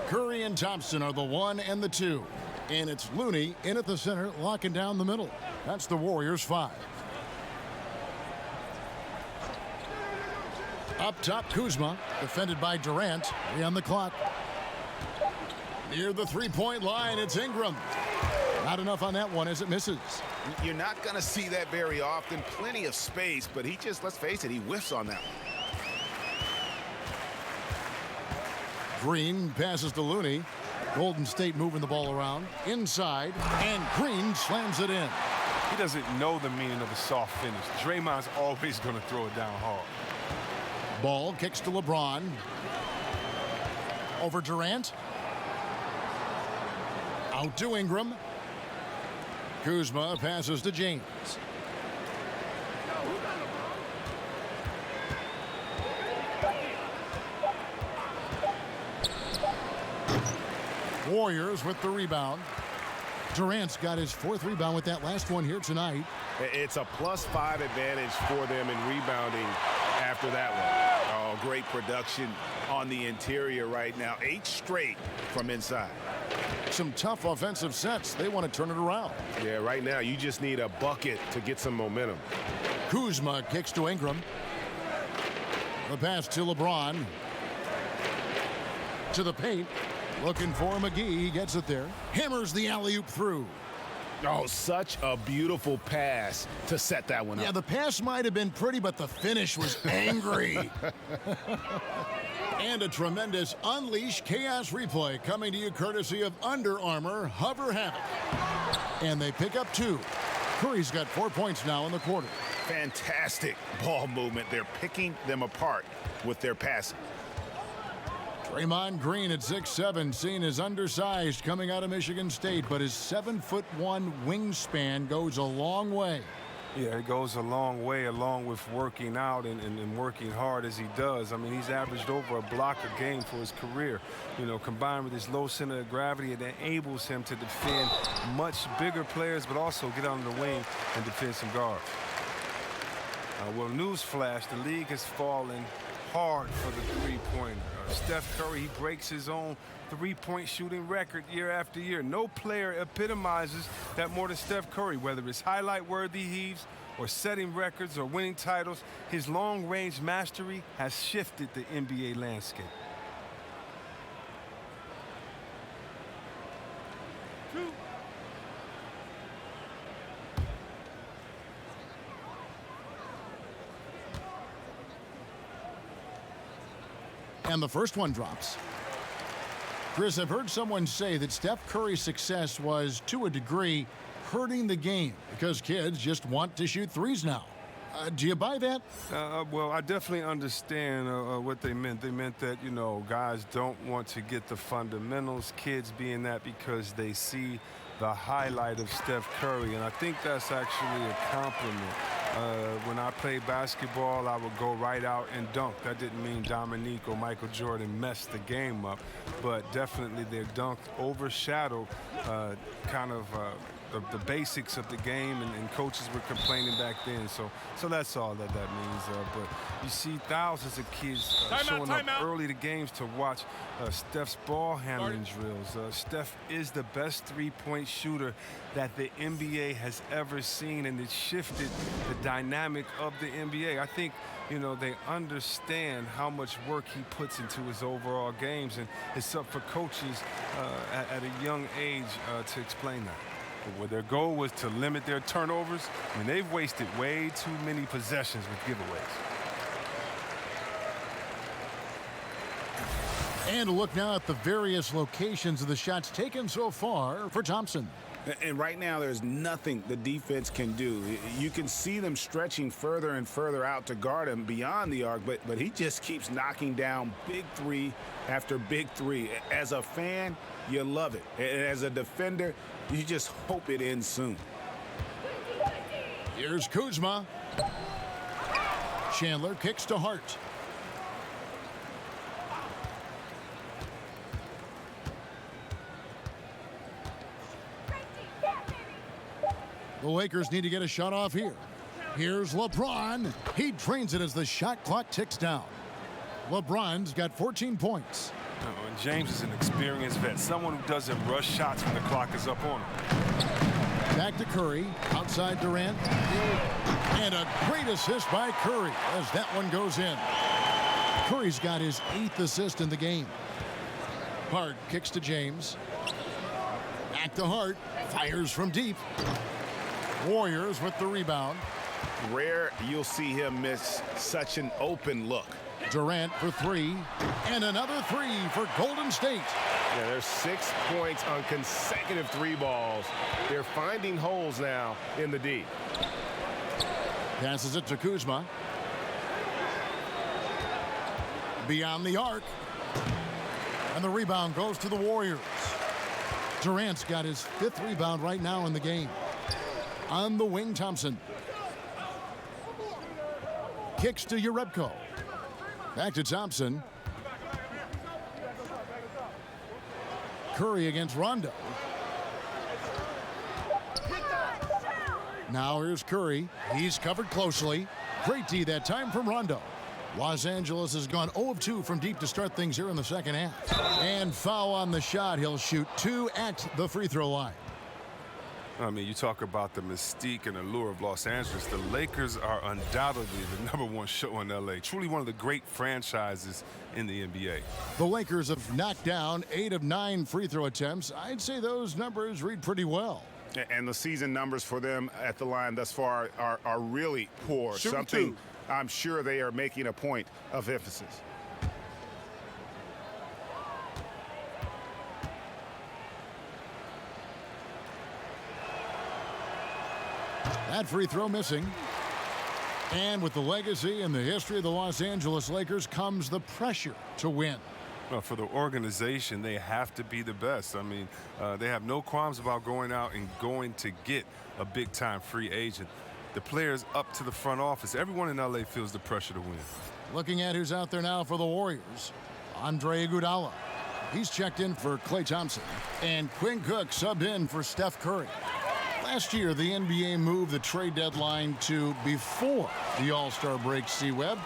Curry and Thompson are the 1 and the 2. And it's Looney in at the center, locking down the middle. That's the Warriors' 5. Up top, Kuzma, defended by Durant. 3 on the clock. Near the three-point line, it's Ingram. Not enough on that one as it misses.
You're not going to see that very often. Plenty of space, but he just, let's face it, he whiffs on that one.
Green passes to Looney. Golden State moving the ball around. Inside, and Green slams it in.
He doesn't know the meaning of a soft finish. Draymond's always going to throw it down hard.
Ball kicks to LeBron. Over Durant. Out to Ingram. Kuzma passes to James. Warriors with the rebound. Durant's got his 4th rebound with that last one here tonight.
It's a +5 advantage for them in rebounding after that one. Oh, great production on the interior right now. 8 straight from inside.
Some tough offensive sets. They want to turn it around.
Yeah, right now you just need a bucket to get some momentum.
Kuzma kicks to Ingram. The pass to LeBron. To the paint. Looking for McGee. He gets it there. Hammers the alley-oop through.
Oh, such a beautiful pass to set that one up.
Yeah, the pass might have been pretty, but the finish was angry. And a tremendous Unleash Chaos replay coming to you courtesy of Under Armour Hover Havoc. And they pick up 2. Curry's got 4 points now in the quarter.
Fantastic ball movement. They're picking them apart with their passing.
Draymond Green at 6'7", seen as undersized coming out of Michigan State, but his 7'1" wingspan goes a long way.
Yeah, it goes a long way along with working out and working hard as he does. I mean, he's averaged over a block a game for his career. You know, combined with his low center of gravity, it enables him to defend much bigger players, but also get on the wing and defend some guards. Well, newsflash, the league has fallen hard for the three-pointer. Steph Curry, he breaks his own three-point shooting record year after year. No player epitomizes that more than Steph Curry, whether it's highlight-worthy heaves or setting records or winning titles. His long-range mastery has shifted the NBA landscape.
And the first one drops. Chris, I've heard someone say that Steph Curry's success was, to a degree, hurting the game because kids just want to shoot threes now. Do you buy that?
Well, I definitely understand what they meant. They meant that, you know, guys don't want to get the fundamentals, kids being that because they see the highlight of Steph Curry, and I think that's actually a compliment. When I played basketball, I would go right out and dunk. That didn't mean Dominique or Michael Jordan messed the game up, but definitely their dunk overshadowed the basics of the game, and coaches were complaining back then. So that's all that means. But you see thousands of kids showing up early to games to watch Steph's ball handling drills. Steph is the best three-point shooter that the NBA has ever seen, and it shifted the dynamic of the NBA. I think, you know, they understand how much work he puts into his overall games, and it's up for coaches at a young age to explain that. Well, their goal was to limit their turnovers. I mean, they've wasted way too many possessions with giveaways.
And a look now at the various locations of the shots taken so far for Thompson.
And right now, there's nothing the defense can do. You can see them stretching further and further out to guard him beyond the arc, but he just keeps knocking down big three after big three. As a fan, you love it. And as a defender, you just hope it ends soon.
Here's Kuzma. Chandler kicks to Hart. The Lakers need to get a shot off here. Here's LeBron. He drains it as the shot clock ticks down. LeBron's got 14 points.
And James is an experienced vet, someone who doesn't rush shots when the clock is up on him.
Back to Curry, outside Durant. And a great assist by Curry as that one goes in. Curry's got his 8th assist in the game. Hart kicks to James. Back to Hart, fires from deep. Warriors with the rebound.
Rare you'll see him miss such an open look.
Durant for 3, and another 3 for Golden State.
Yeah, there's 6 points on consecutive 3 balls. They're finding holes now in the D.
Passes it to Kuzma. Beyond the arc. And the rebound goes to the Warriors. Durant's got his 5th rebound right now in the game. On the wing, Thompson. Kicks to Jerebko. Back to Thompson. Curry against Rondo. Now here's Curry. He's covered closely. Great D that time from Rondo. Los Angeles has gone 0 of 2 from deep to start things here in the second half. And foul on the shot. He'll shoot 2 at the free throw line.
I mean, you talk about the mystique and allure of Los Angeles. The Lakers are undoubtedly the #1 show in L.A. Truly one of the great franchises in the NBA.
The Lakers have knocked down 8 of 9 free throw attempts. I'd say those numbers read pretty well.
And the season numbers for them at the line thus far are really poor. Something I'm sure they are making a point of emphasis.
That free throw missing. And with the legacy and the history of the Los Angeles Lakers comes the pressure to win.
Well, for the organization, they have to be the best. I mean, they have no qualms about going out and going to get a big-time free agent. The players up to the front office, everyone in L.A. feels the pressure to win.
Looking at who's out there now for the Warriors. Andre Iguodala. He's checked in for Klay Thompson. And Quinn Cook subbed in for Steph Curry. Last year, the NBA moved the trade deadline to before the All-Star break, C-Web.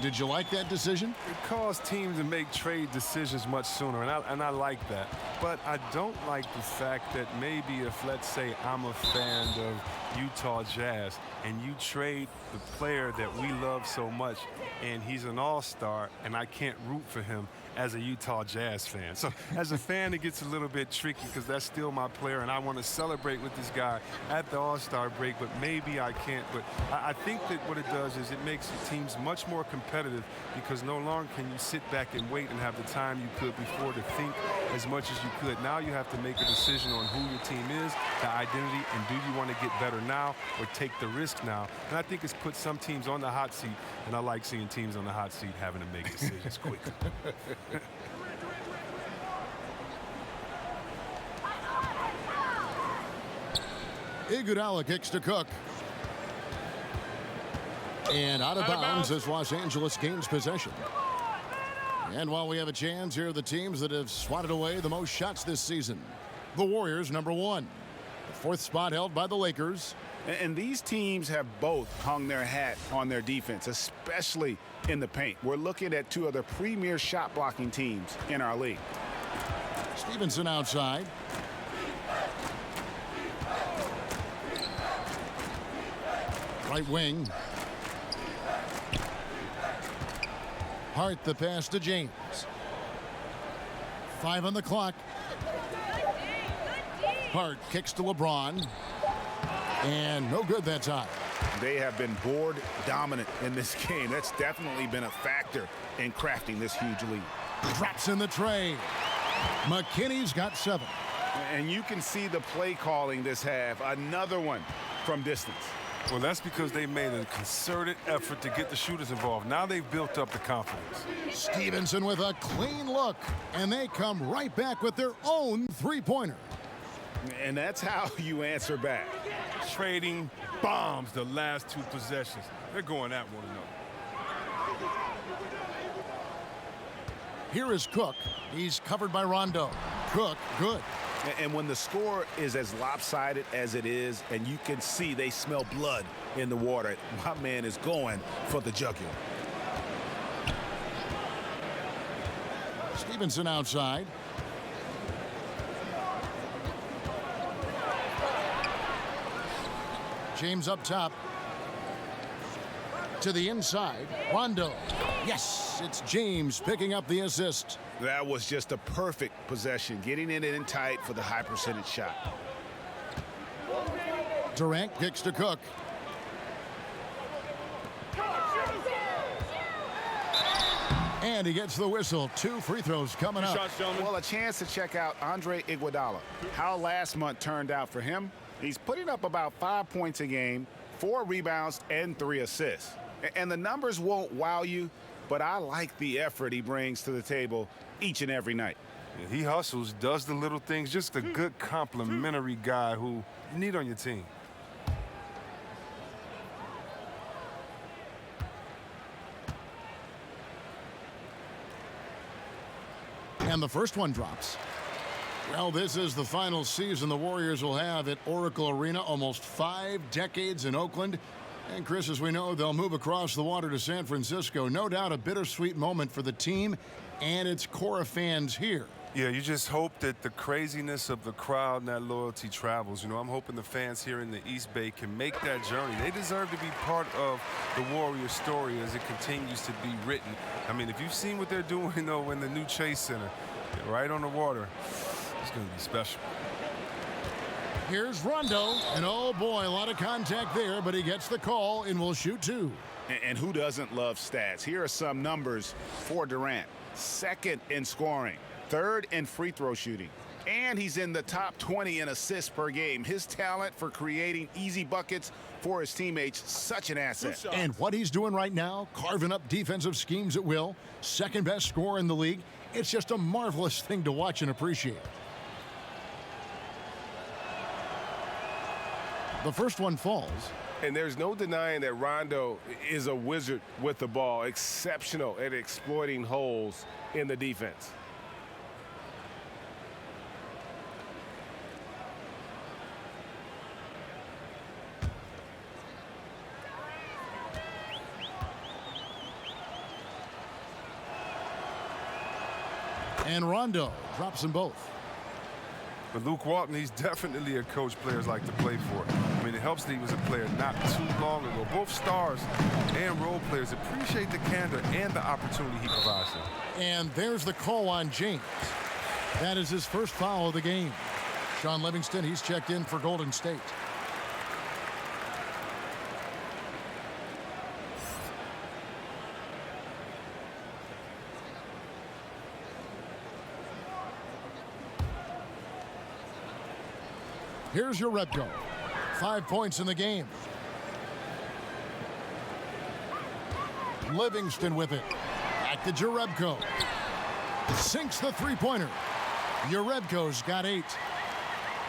Did you like that decision?
It caused teams to make trade decisions much sooner, and I like that. But I don't like the fact that maybe if, let's say, I'm a fan of Utah Jazz, and you trade the player that we love so much, and he's an all-star, and I can't root for him as a Utah Jazz fan. So as a fan, it gets a little bit tricky because that's still my player, and I want to celebrate with this guy at the All-Star break, but maybe I can't. But I think that what it does is it makes the teams much more competitive because no longer can you sit back and wait and have the time you could before to think as much as you could. Now you have to make a decision on who your team is, the identity, and do you want to get better now or take the risk now? And I think it's put some teams on the hot seat, and I like seeing teams on the hot seat having to make decisions quickly.
Iguodala kicks to Cook. And out of bounds as Los Angeles gains possession. And while we have a chance, here are the teams that have swatted away the most shots this season. The Warriors, #1. The 4th spot held by the Lakers.
And these teams have both hung their hat on their defense, especially in the paint. We're looking at 2 of the premier shot blocking teams in our league.
Stevenson outside. Right wing. Hart the pass to James. 5 on the clock. Hart kicks to LeBron. And no good that time.
They have been board dominant in this game. That's definitely been a factor in crafting this huge lead.
Drops in the tray. McKinney's got 7.
And you can see the play calling this half. Another one from distance.
Well, that's because they made a concerted effort to get the shooters involved. Now they've built up the confidence.
Stevenson with a clean look, and they come right back with their own three-pointer.
And that's how you answer back.
Trading bombs the last two possessions. They're going at one another.
Here is Cook. He's covered by Rondo. Cook, good.
And when the score is as lopsided as it is, and you can see they smell blood in the water, my man is going for the jugular.
Stevenson outside. James up top. To the inside. Rondo. Yes, it's James picking up the assist.
That was just a perfect possession, getting it in tight for the high percentage shot.
Durant kicks to Cook. And he gets the whistle. 2 free throws coming up.
Well, a chance to check out Iguodala. How last month turned out for him. He's putting up about 5 points a game, 4 rebounds, and 3 assists. And the numbers won't wow you, but I like the effort he brings to the table each and every night.
Yeah, he hustles, does the little things, just a good complimentary guy who you need on your team.
And the first one drops. Well, this is the final season the Warriors will have at Oracle Arena, almost 5 decades in Oakland. And Chris, as we know, they'll move across the water to San Francisco. No doubt a bittersweet moment for the team and its core of fans here.
Yeah, you just hope that the craziness of the crowd and that loyalty travels. You know, I'm hoping the fans here in the East Bay can make that journey. They deserve to be part of the Warriors story as it continues to be written. I mean, if you've seen what they're doing, though, in the new Chase Center, right on the water, it's going to be special.
Here's Rondo, and oh boy, a lot of contact there, but he gets the call and will shoot 2.
And who doesn't love stats? Here are some numbers for Durant. 2nd in scoring, 3rd in free throw shooting, and he's in the top 20 in assists per game. His talent for creating easy buckets for his teammates, such an asset.
And what he's doing right now, carving up defensive schemes at will, 2nd best scorer in the league. It's just a marvelous thing to watch and appreciate. The first one falls.
And there's no denying that Rondo is a wizard with the ball, exceptional at exploiting holes in the defense.
And Rondo drops them both.
But Luke Walton, he's definitely a coach players like to play for. I mean, it helps that he was a player not too long ago. Both stars and role players appreciate the candor and the opportunity he provides them.
And there's the call on James. That is his first foul of the game. Sean Livingston, he's checked in for Golden State. Here's your Rebko. 5 points in the game. Livingston with it. Back to Jerebko. Sinks the three-pointer. Jerebko's got 8.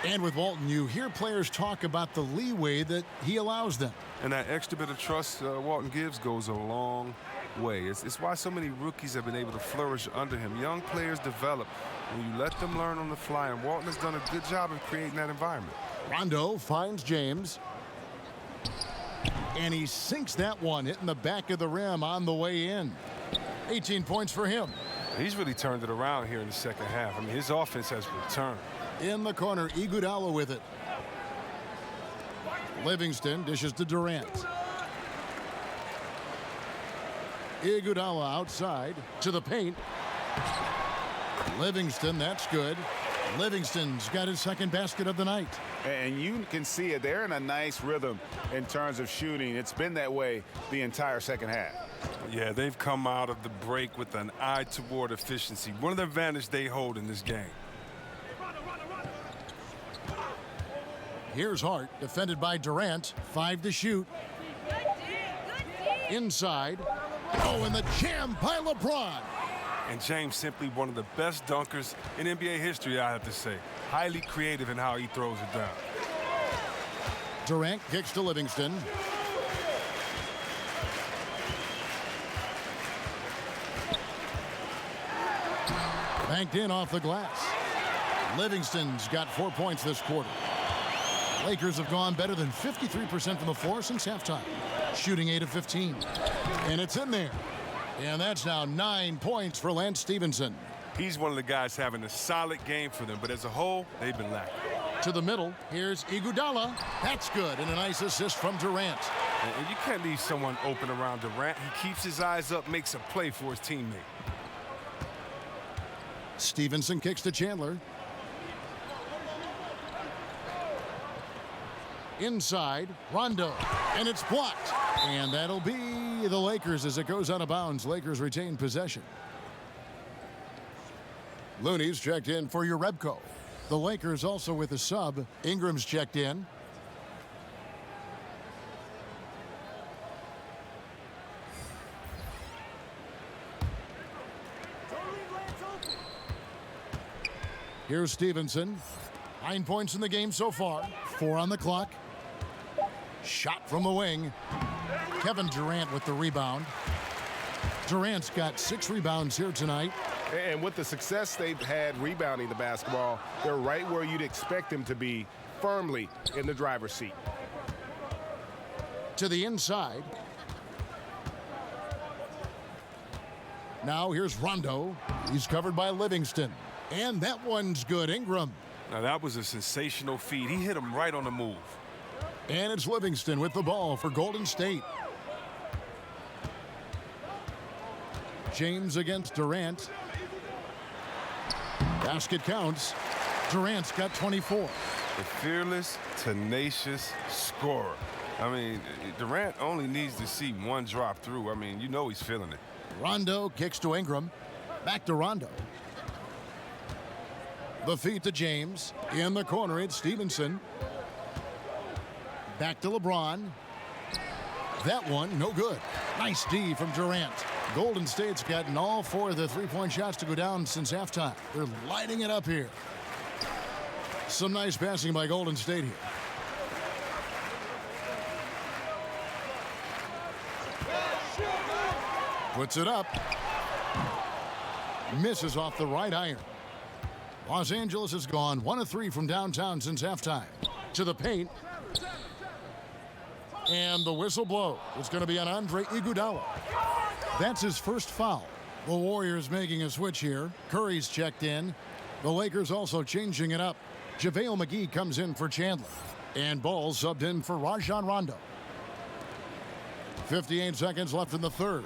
And with Walton, you hear players talk about the leeway that he allows them.
And that extra bit of trust Walton gives goes a long way. It's why so many rookies have been able to flourish under him. Young players develop when you let them learn on the fly, and Walton has done a good job of creating that environment.
Rondo finds James. And he sinks that one, hitting the back of the rim on the way in. 18 points for him.
He's really turned it around here in the second half. I mean, his offense has returned.
In the corner, Iguodala with it. Livingston dishes to Durant. Iguodala outside to the paint. Livingston, that's good. Livingston's got his second basket of the night.
And you can see it. They're in a nice rhythm in terms of shooting. It's been that way the entire second half.
Yeah, they've come out of the break with an eye toward efficiency. One of the advantages they hold in this game.
Here's Hart, defended by Durant. 5 to shoot. Inside. Oh, and the jam by LeBron.
And James simply one of the best dunkers in NBA history, I have to say. Highly creative in how he throws it down.
Durant kicks to Livingston. Banked in off the glass. Livingston's got 4 points this quarter. Lakers have gone better than 53% from the floor since halftime, shooting 8 of 15. And it's in there. And that's now 9 points for Lance Stevenson.
He's one of the guys having a solid game for them, but as a whole, they've been lacking.
To the middle, here's Iguodala. That's good, and a nice assist from Durant.
And you can't leave someone open around Durant. He keeps his eyes up, makes a play for his teammate.
Stevenson kicks to Chandler. Inside, Rondo, and it's blocked. And that'll be the Lakers as it goes out of bounds. Lakers retain possession. Looney's checked in for Urebko. The Lakers also with a sub. Ingram's checked in. Here's Stevenson. 9 points in the game so far. 4 on the clock. Shot from the wing. Kevin Durant with the rebound. Durant's got 6 rebounds here tonight.
And with the success they've had rebounding the basketball, they're right where you'd expect them to be, firmly in the driver's seat.
To the inside. Now here's Rondo. He's covered by Livingston. And that one's good. Ingram.
Now that was a sensational feed. He hit him right on the move.
And it's Livingston with the ball for Golden State. James against Durant. Basket counts. Durant's got 24.
The fearless, tenacious scorer. I mean, Durant only needs to see one drop through. I mean, you know he's feeling it.
Rondo kicks to Ingram. Back to Rondo. The feed to James. In the corner, it's Stevenson. Back to LeBron. That one, no good. Nice D from Durant. Golden State's gotten all 4 of the three-point shots to go down since halftime. They're lighting it up here. Some nice passing by Golden State here. Puts it up. Misses off the right iron. Los Angeles has gone 1 of 3 from downtown since halftime. To the paint. And the whistle blows. It's going to be on Andre Iguodala. That's his first foul. The Warriors making a switch here. Curry's checked in. The Lakers also changing it up. JaVale McGee comes in for Chandler. And Ball subbed in for Rajon Rondo. 58 seconds left in the third.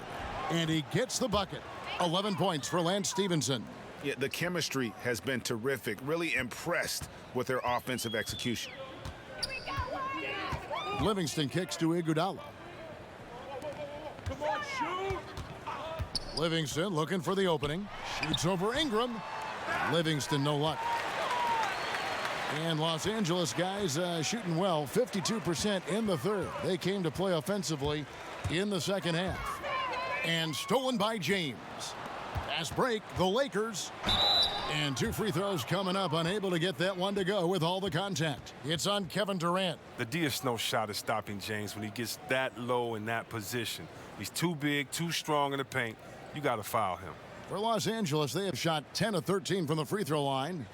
And he gets the bucket. 11 points for Lance Stevenson.
Yeah, the chemistry has been terrific. Really impressed with their offensive execution.
Livingston kicks to Iguodala.
Come on, shoot!
Livingston looking for the opening. Shoots over Ingram. Livingston, no luck. And Los Angeles guys shooting well, 52% in the third. They came to play offensively in the second half. And stolen by James. Fast break, the Lakers. And 2 free throws coming up, unable to get that one to go with all the contact. It's on Kevin Durant.
The Diaz-No shot is stopping James when he gets that low in that position. He's too big, too strong in the paint. You got to foul him.
For Los Angeles, they have shot 10 of 13 from the free throw line.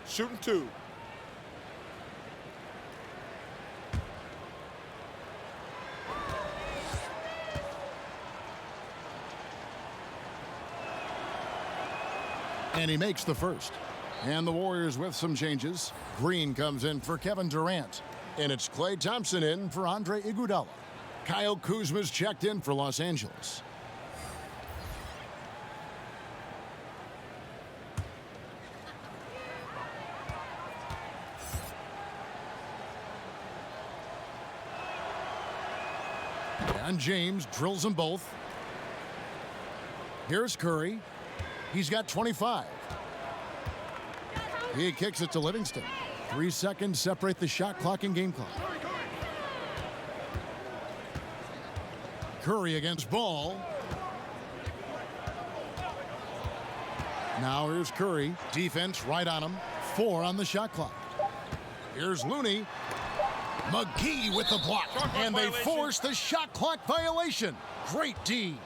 Shooting 2.
And he makes the first. And the Warriors with some changes. Green comes in for Kevin Durant. And it's Klay Thompson in for Andre Iguodala. Kyle Kuzma's checked in for Los Angeles. And James drills them both. Here's Curry. He's got 25. He kicks it to Livingston. 3 seconds separate the shot clock and game clock. Curry against Ball. Now here's Curry. Defense right on him. 4 on the shot clock. Here's Looney. McGee with the block. And they force the shot clock violation. Great D.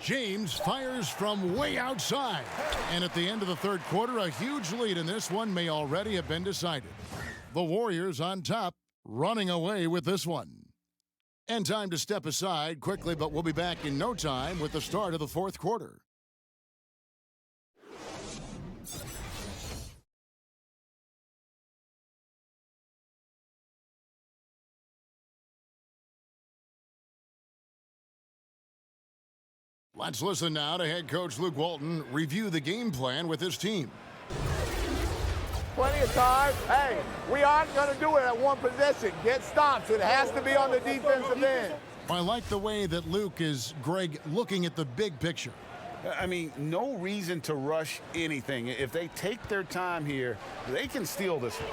James fires from way outside. And at the end of the third quarter, a huge lead in this one may already have been decided. The Warriors on top, running away with this one. And time to step aside quickly, but we'll be back in no time with the start of the fourth quarter. Let's listen now to head coach Luke Walton review the game plan with his team.
Plenty of time. Hey, we aren't going to do it at one possession. Get stops. It has to be on the defensive end.
I like the way that Luke is, Greg, looking at the big picture.
I mean, no reason to rush anything. If they take their time here, they can steal this one.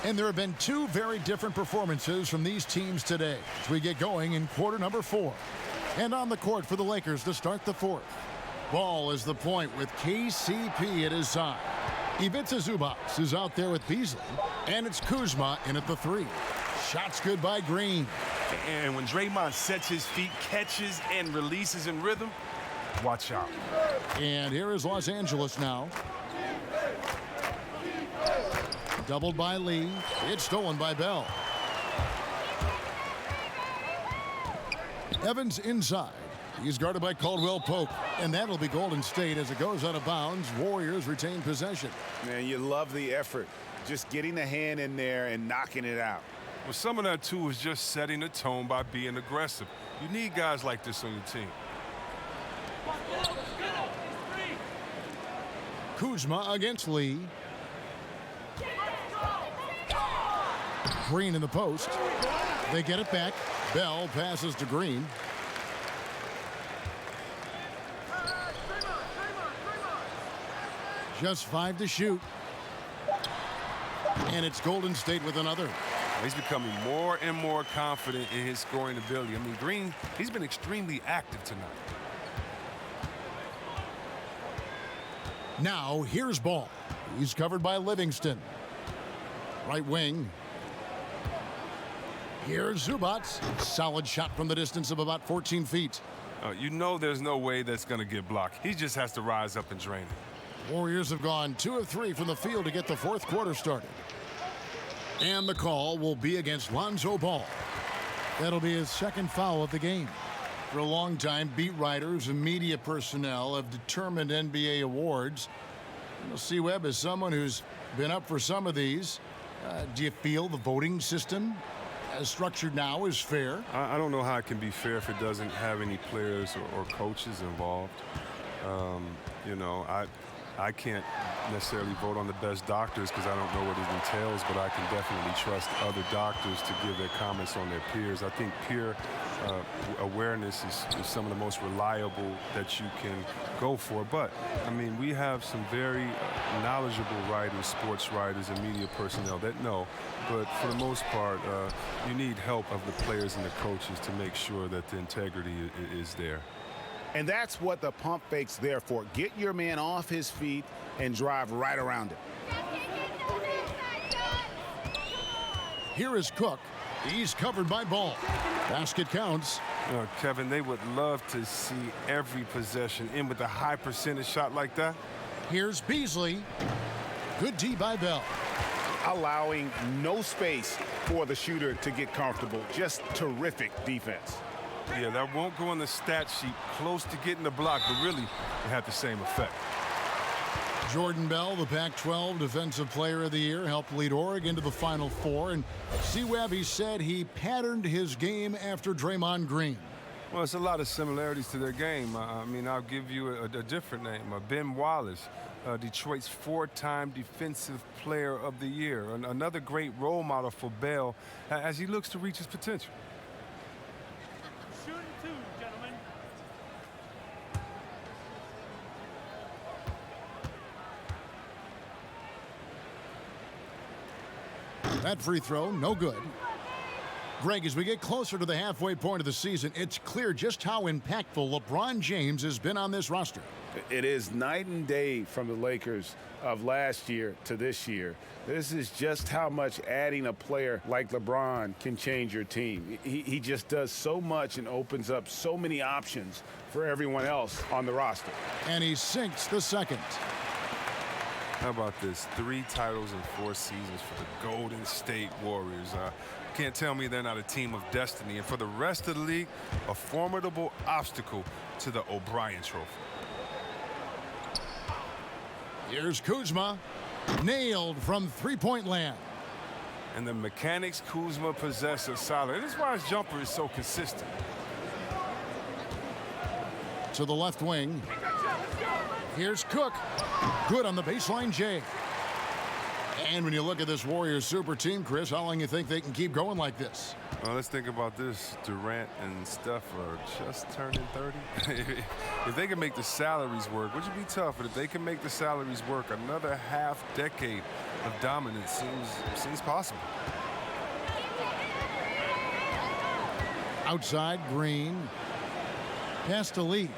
And there have been 2 very different performances from these teams today as we get going in quarter number 4. And on the court for the Lakers to start the fourth. Ball is the point with KCP at his side. Ivica Zubac is out there with Beasley. And it's Kuzma in at the 3. Shots good by Green.
And when Draymond sets his feet, catches, and releases in rhythm, watch out.
And here is Los Angeles now. Doubled by Lee. It's stolen by Bell. Evans inside. He's guarded by Caldwell Pope. And that'll be Golden State as it goes out of bounds. Warriors retain possession.
Man, you love the effort. Just getting the hand in there and knocking it out.
Well, some of that, too, is just setting the tone by being aggressive. You need guys like this on your team.
Kuzma against Lee. Green in the post. They get it back. Bell passes to Green. Just 5 to shoot. And it's Golden State with another.
He's becoming more and more confident in his scoring ability. I mean, Green, he's been extremely active tonight.
Now, here's Ball. He's covered by Livingston. Right wing. Here's Zubac. Solid shot from the distance of about 14 feet.
You know there's no way that's going to get blocked. He just has to rise up and drain it.
Warriors have gone 2 of 3 from the field to get the fourth quarter started. And the call will be against Lonzo Ball. That'll be his second foul of the game. For a long time, beat writers and media personnel have determined NBA awards. C-Webb is someone who's been up for some of these. Do you feel the voting system as structured now is fair?
I don't know how it can be fair if it doesn't have any players or coaches involved. You know, I can't necessarily vote on the best doctors because I don't know what it entails, but I can definitely trust other doctors to give their comments on their peers. I think peer awareness is some of the most reliable that you can go for. But, I mean, we have some very knowledgeable writers, sports writers, and media personnel that know. But for the most part, you need help of the players and the coaches to make sure that the integrity is there.
And that's what the pump fake's there for. Get your man off his feet and drive right around him.
Here is Cook. He's covered by Ball. Basket counts.
Kevin, they would love to see every possession in with a high percentage shot like that.
Here's Beasley. Good D by Bell.
Allowing no space for the shooter to get comfortable. Just terrific defense.
Yeah, that won't go on the stat sheet. Close to getting the block, but really it had the same effect.
Jordan Bell, the Pac-12 Defensive Player of the Year, helped lead Oregon to the Final Four. And C-Webb, he said he patterned his game after Draymond Green.
Well, it's a lot of similarities to their game. I mean, I'll give you a different name, Ben Wallace. Detroit's 4-time Defensive Player of the Year. Another great role model for Bell as he looks to reach his potential.
Shooting 2, gentlemen.
That free throw, no good. Greg, as we get closer to the halfway point of the season, it's clear just how impactful LeBron James has been on this roster.
It is night and day from the Lakers of last year to this year. This is just how much adding a player like LeBron can change your team. He just does so much and opens up so many options for everyone else on the roster.
And he sinks the second.
How about this? 3 titles in 4 seasons for the Golden State Warriors. Can't tell me they're not a team of destiny. And for the rest of the league, a formidable obstacle to the O'Brien Trophy.
Here's Kuzma. Nailed from three-point land.
And the mechanics Kuzma possesses are solid. This is why his jumper is so consistent.
To the left wing. Here's Cook. Good on the baseline, Jay. And when you look at this Warriors super team, Chris, how long do you think they can keep going like this?
Well, let's think about this. Durant and Steph are just turning 30. If they can make the salaries work, which would be tough, but if they can make the salaries work, another half-decade of dominance seems possible.
Outside, Green. Pass to Lee.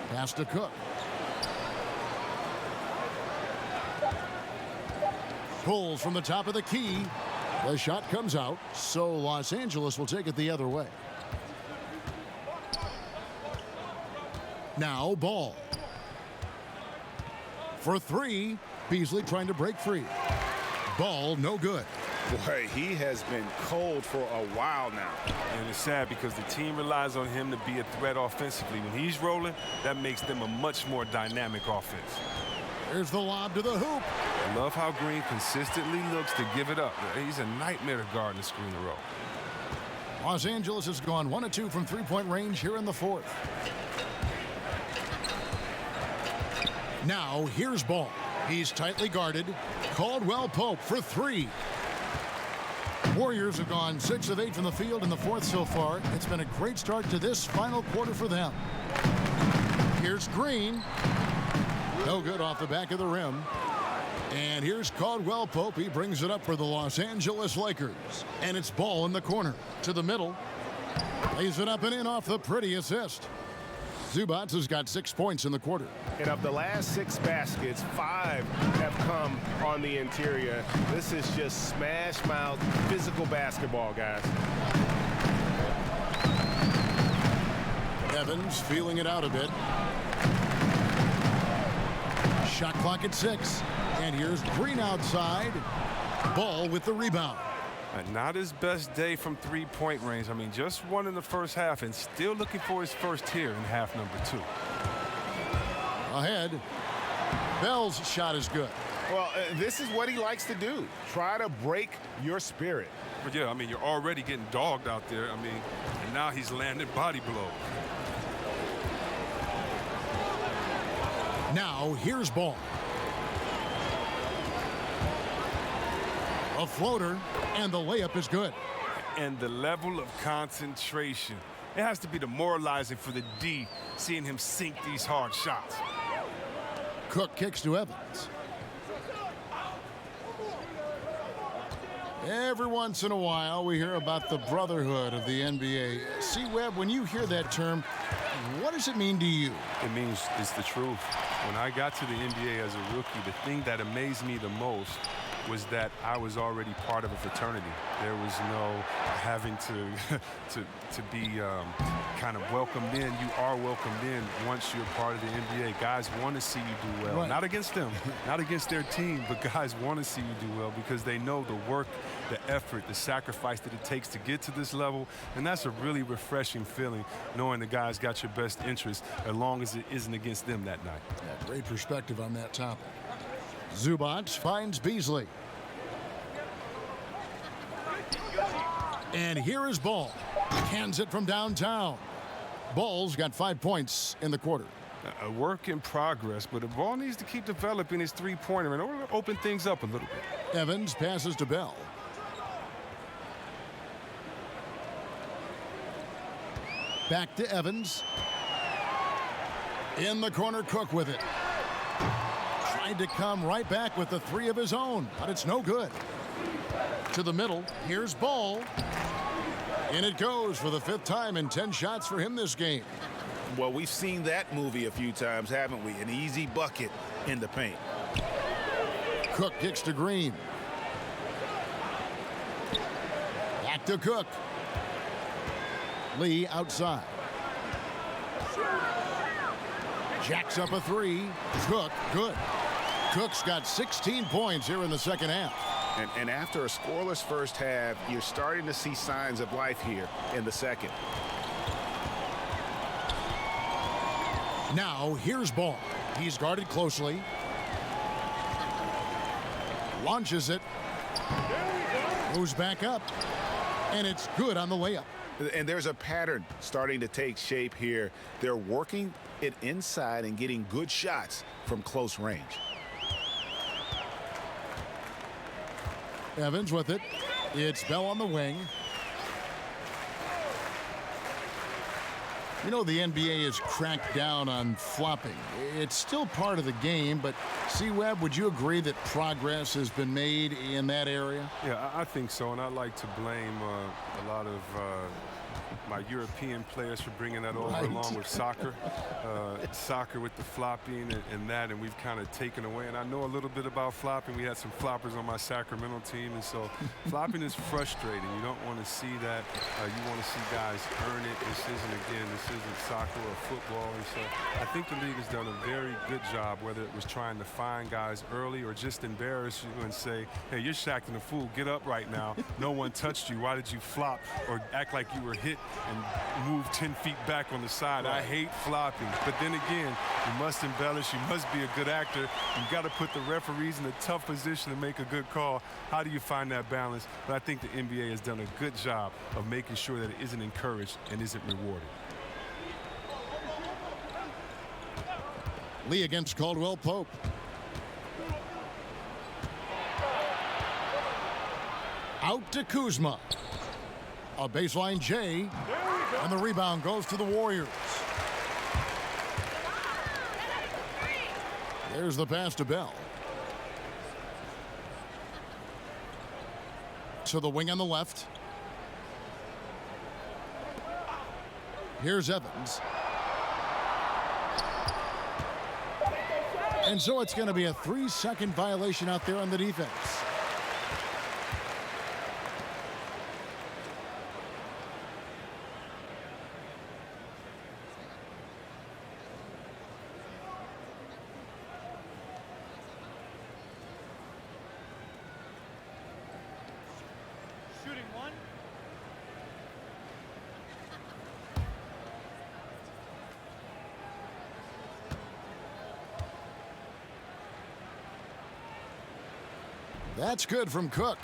Pass to Cook. Pulls from the top of the key. The shot comes out, so Los Angeles will take it the other way. Now Ball. For 3, Beasley trying to break free. Ball no good.
Boy, he has been cold for a while now.
And it's sad because the team relies on him to be a threat offensively. When he's rolling, that makes them a much more dynamic offense.
There's the lob to the hoop.
I love how Green consistently looks to give it up. He's a nightmare to guard in the screen and roll.
Los Angeles has gone 1 of 2 from three-point range here in the 4th. Now here's Ball. He's tightly guarded. Caldwell Pope for 3. Warriors have gone 6 of 8 from the field in the 4th so far. It's been a great start to this final quarter for them. Here's Green. No good off the back of the rim. And here's Caldwell Pope. He brings it up for the Los Angeles Lakers. And it's Ball in the corner. To the middle. Lays it up and in off the pretty assist. Zubac has got 6 points in the quarter.
And of the last 6 baskets, 5 have come on the interior. This is just smash mouth physical basketball, guys.
Evans feeling it out a bit. Shot clock at 6. And here's Green outside. Ball with the rebound.
Not his best day from three-point range. I mean, just one in the first half and still looking for his first here in half number 2.
Ahead. Bell's shot is good.
Well, this is what he likes to do. Try to break your spirit.
But yeah, I mean, you're already getting dogged out there. I mean, and now he's landing body blow.
Now here's Ball. A floater, and the layup is good.
And the level of concentration. It has to be demoralizing for the D, seeing him sink these hard shots.
Cook kicks to Evans. Every once in a while, we hear about the brotherhood of the NBA. C. Webb, when you hear that term, what does it mean to you?
It means it's the truth. When I got to the NBA as a rookie, the thing that amazed me the most was that I was already part of a fraternity. There was no having to be kind of welcomed in. You are welcomed in once you're part of the NBA. Guys want to see you do well. Right. Not against them, not against their team, but guys want to see you do well because they know the work, the effort, the sacrifice that it takes to get to this level. And that's a really refreshing feeling, knowing the guys got your best interest as long as it isn't against them that night.
Yeah, great perspective on that topic. Zubac finds Beasley. And here is Ball. Hands it from downtown. Ball's got 5 points in the quarter.
A work in progress, but the ball needs to keep developing his three-pointer in order to open things up a little bit.
Evans passes to Bell. Back to Evans. In the corner, Cook with it. Tried to come right back with the three of his own, but it's no good. To the middle, here's Ball. And it goes for the 5th time in 10 shots for him this game.
Well, we've seen that movie a few times, haven't we? An easy bucket in the paint.
Cook kicks to Green. Back to Cook. Lee outside. Jacks up a three. Cook, good. Cook's got 16 points here in the second half.
And after a scoreless first half, you're starting to see signs of life here in the second.
Now, here's Ball. He's guarded closely. Launches it. Moves back up. And it's good on the layup.
And there's a pattern starting to take shape here. They're working it inside and getting good shots from close range.
Evans with it. It's Bell on the wing. You know, the NBA has cracked down on flopping. It's still part of the game, but C-Webb, would you agree that progress has been made in that area?
Yeah, I think so, and I like to blame a lot of my European players for bringing that over, along with soccer. Soccer with the flopping and that, and we've kind of taken away. And I know a little bit about flopping. We had some floppers on my Sacramento team, and so flopping is frustrating. You don't want to see that. You want to see guys earn it. This isn't soccer or football. And so I think the league has done a very good job, whether it was trying to find guys early or just embarrass you and say, hey, you're acting a fool. Get up right now. No one touched you. Why did you flop or act like you were hit and move 10 feet back on the side? I hate flopping. But then again, you must embellish. You must be a good actor. You've got to put the referees in a tough position to make a good call. How do you find that balance? But I think the NBA has done a good job of making sure that it isn't encouraged and isn't rewarded.
Lee against Caldwell Pope. Out to Kuzma. A baseline J. And the rebound goes to the Warriors. There's the pass to Bell. To the wing on the left. Here's Evans. And so it's going to be a 3-second violation out there on the defense.
Shooting one.
That's good from Cook.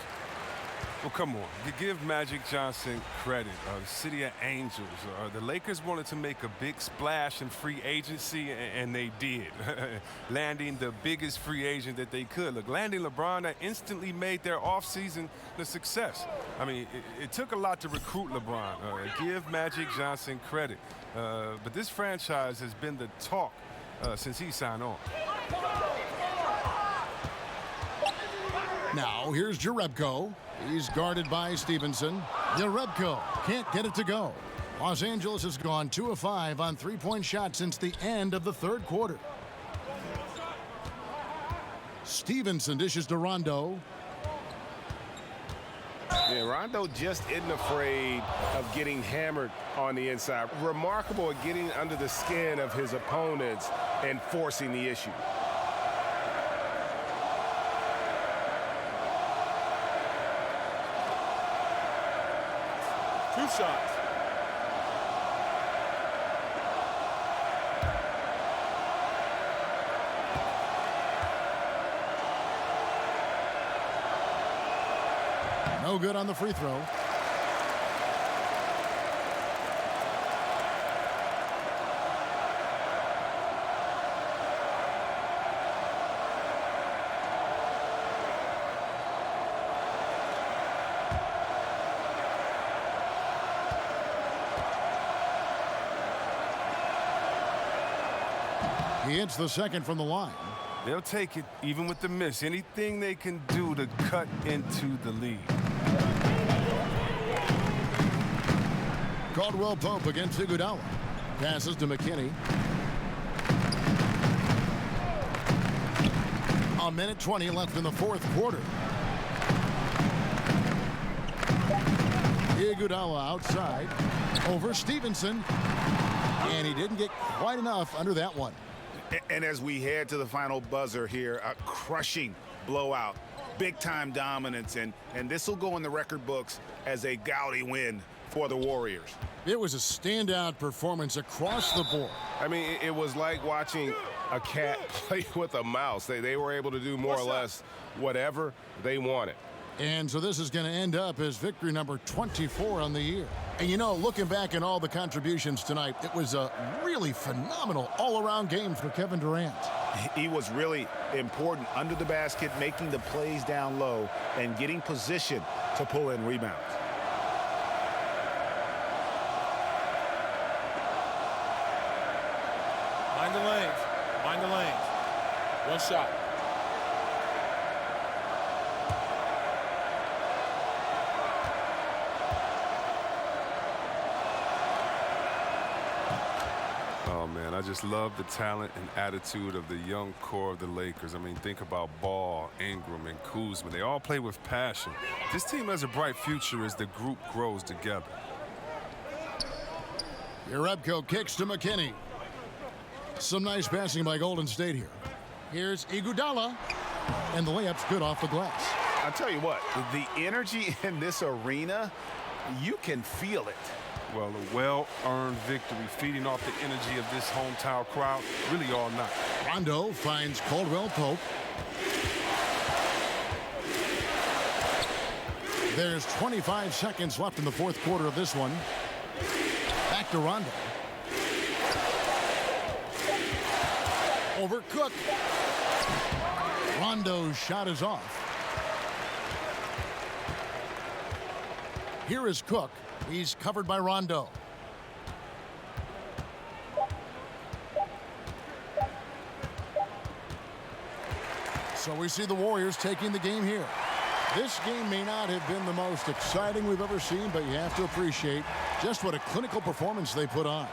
Well, come on. You give Magic Johnson credit. The City of Angels. The Lakers wanted to make a big splash in free agency, and they did. Landing the biggest free agent that they could. Look, landing LeBron, that instantly made their offseason a success. I mean, it took a lot to recruit LeBron. Give Magic Johnson credit. But this franchise has been the talk since he signed on.
Now, here's Jerebko. He's guarded by Stevenson. Jerebko can't get it to go. Los Angeles has gone 2 of 5 on three-point shots since the end of the third quarter. Stevenson dishes to Rondo.
Yeah, Rondo just isn't afraid of getting hammered on the inside. Remarkable at getting under the skin of his opponents and forcing the issue.
Two shots.
No good on the free throw. He hits the second from the line.
They'll take it, even with the miss. Anything they can do to cut into the lead.
Caldwell Pope against Iguodala. Passes to McKinney. A minute 20 left in the fourth quarter. Iguodala outside over Stevenson. And he didn't get quite enough under that one.
And as we head to the final buzzer here, a crushing blowout, big-time dominance, and this will go in the record books as a gaudy win for the Warriors.
It was a standout performance across the board.
I mean, it was like watching a cat play with a mouse. They were able to do more or less whatever they wanted.
And so this is going to end up as victory number 24 on the year. And you know, looking back at all the contributions tonight, it was a really phenomenal all-around game for Kevin Durant.
He was really important under the basket, making the plays down low and getting position to pull in rebounds.
Mind the lanes. Mind the lanes. One shot.
Oh, man, I just love the talent and attitude of the young core of the Lakers. I mean, think about Ball, Ingram, and Kuzma. They all play with passion. This team has a bright future as the group grows together.
Jerebko kicks to McKinney. Some nice passing by Golden State here. Here's Iguodala, and the layup's good off the glass.
I'll tell you what, the energy in this arena, you can feel it.
Well, a well-earned victory, feeding off the energy of this hometown crowd really all night.
Rondo finds Caldwell Pope. There's 25 seconds left in the fourth quarter of this one. Back to Rondo. Over Cook. Rondo's shot is off. Here is Cook. He's covered by Rondo. So we see the Warriors taking the game here. This game may not have been the most exciting we've ever seen, but you have to appreciate just what a clinical performance they put on.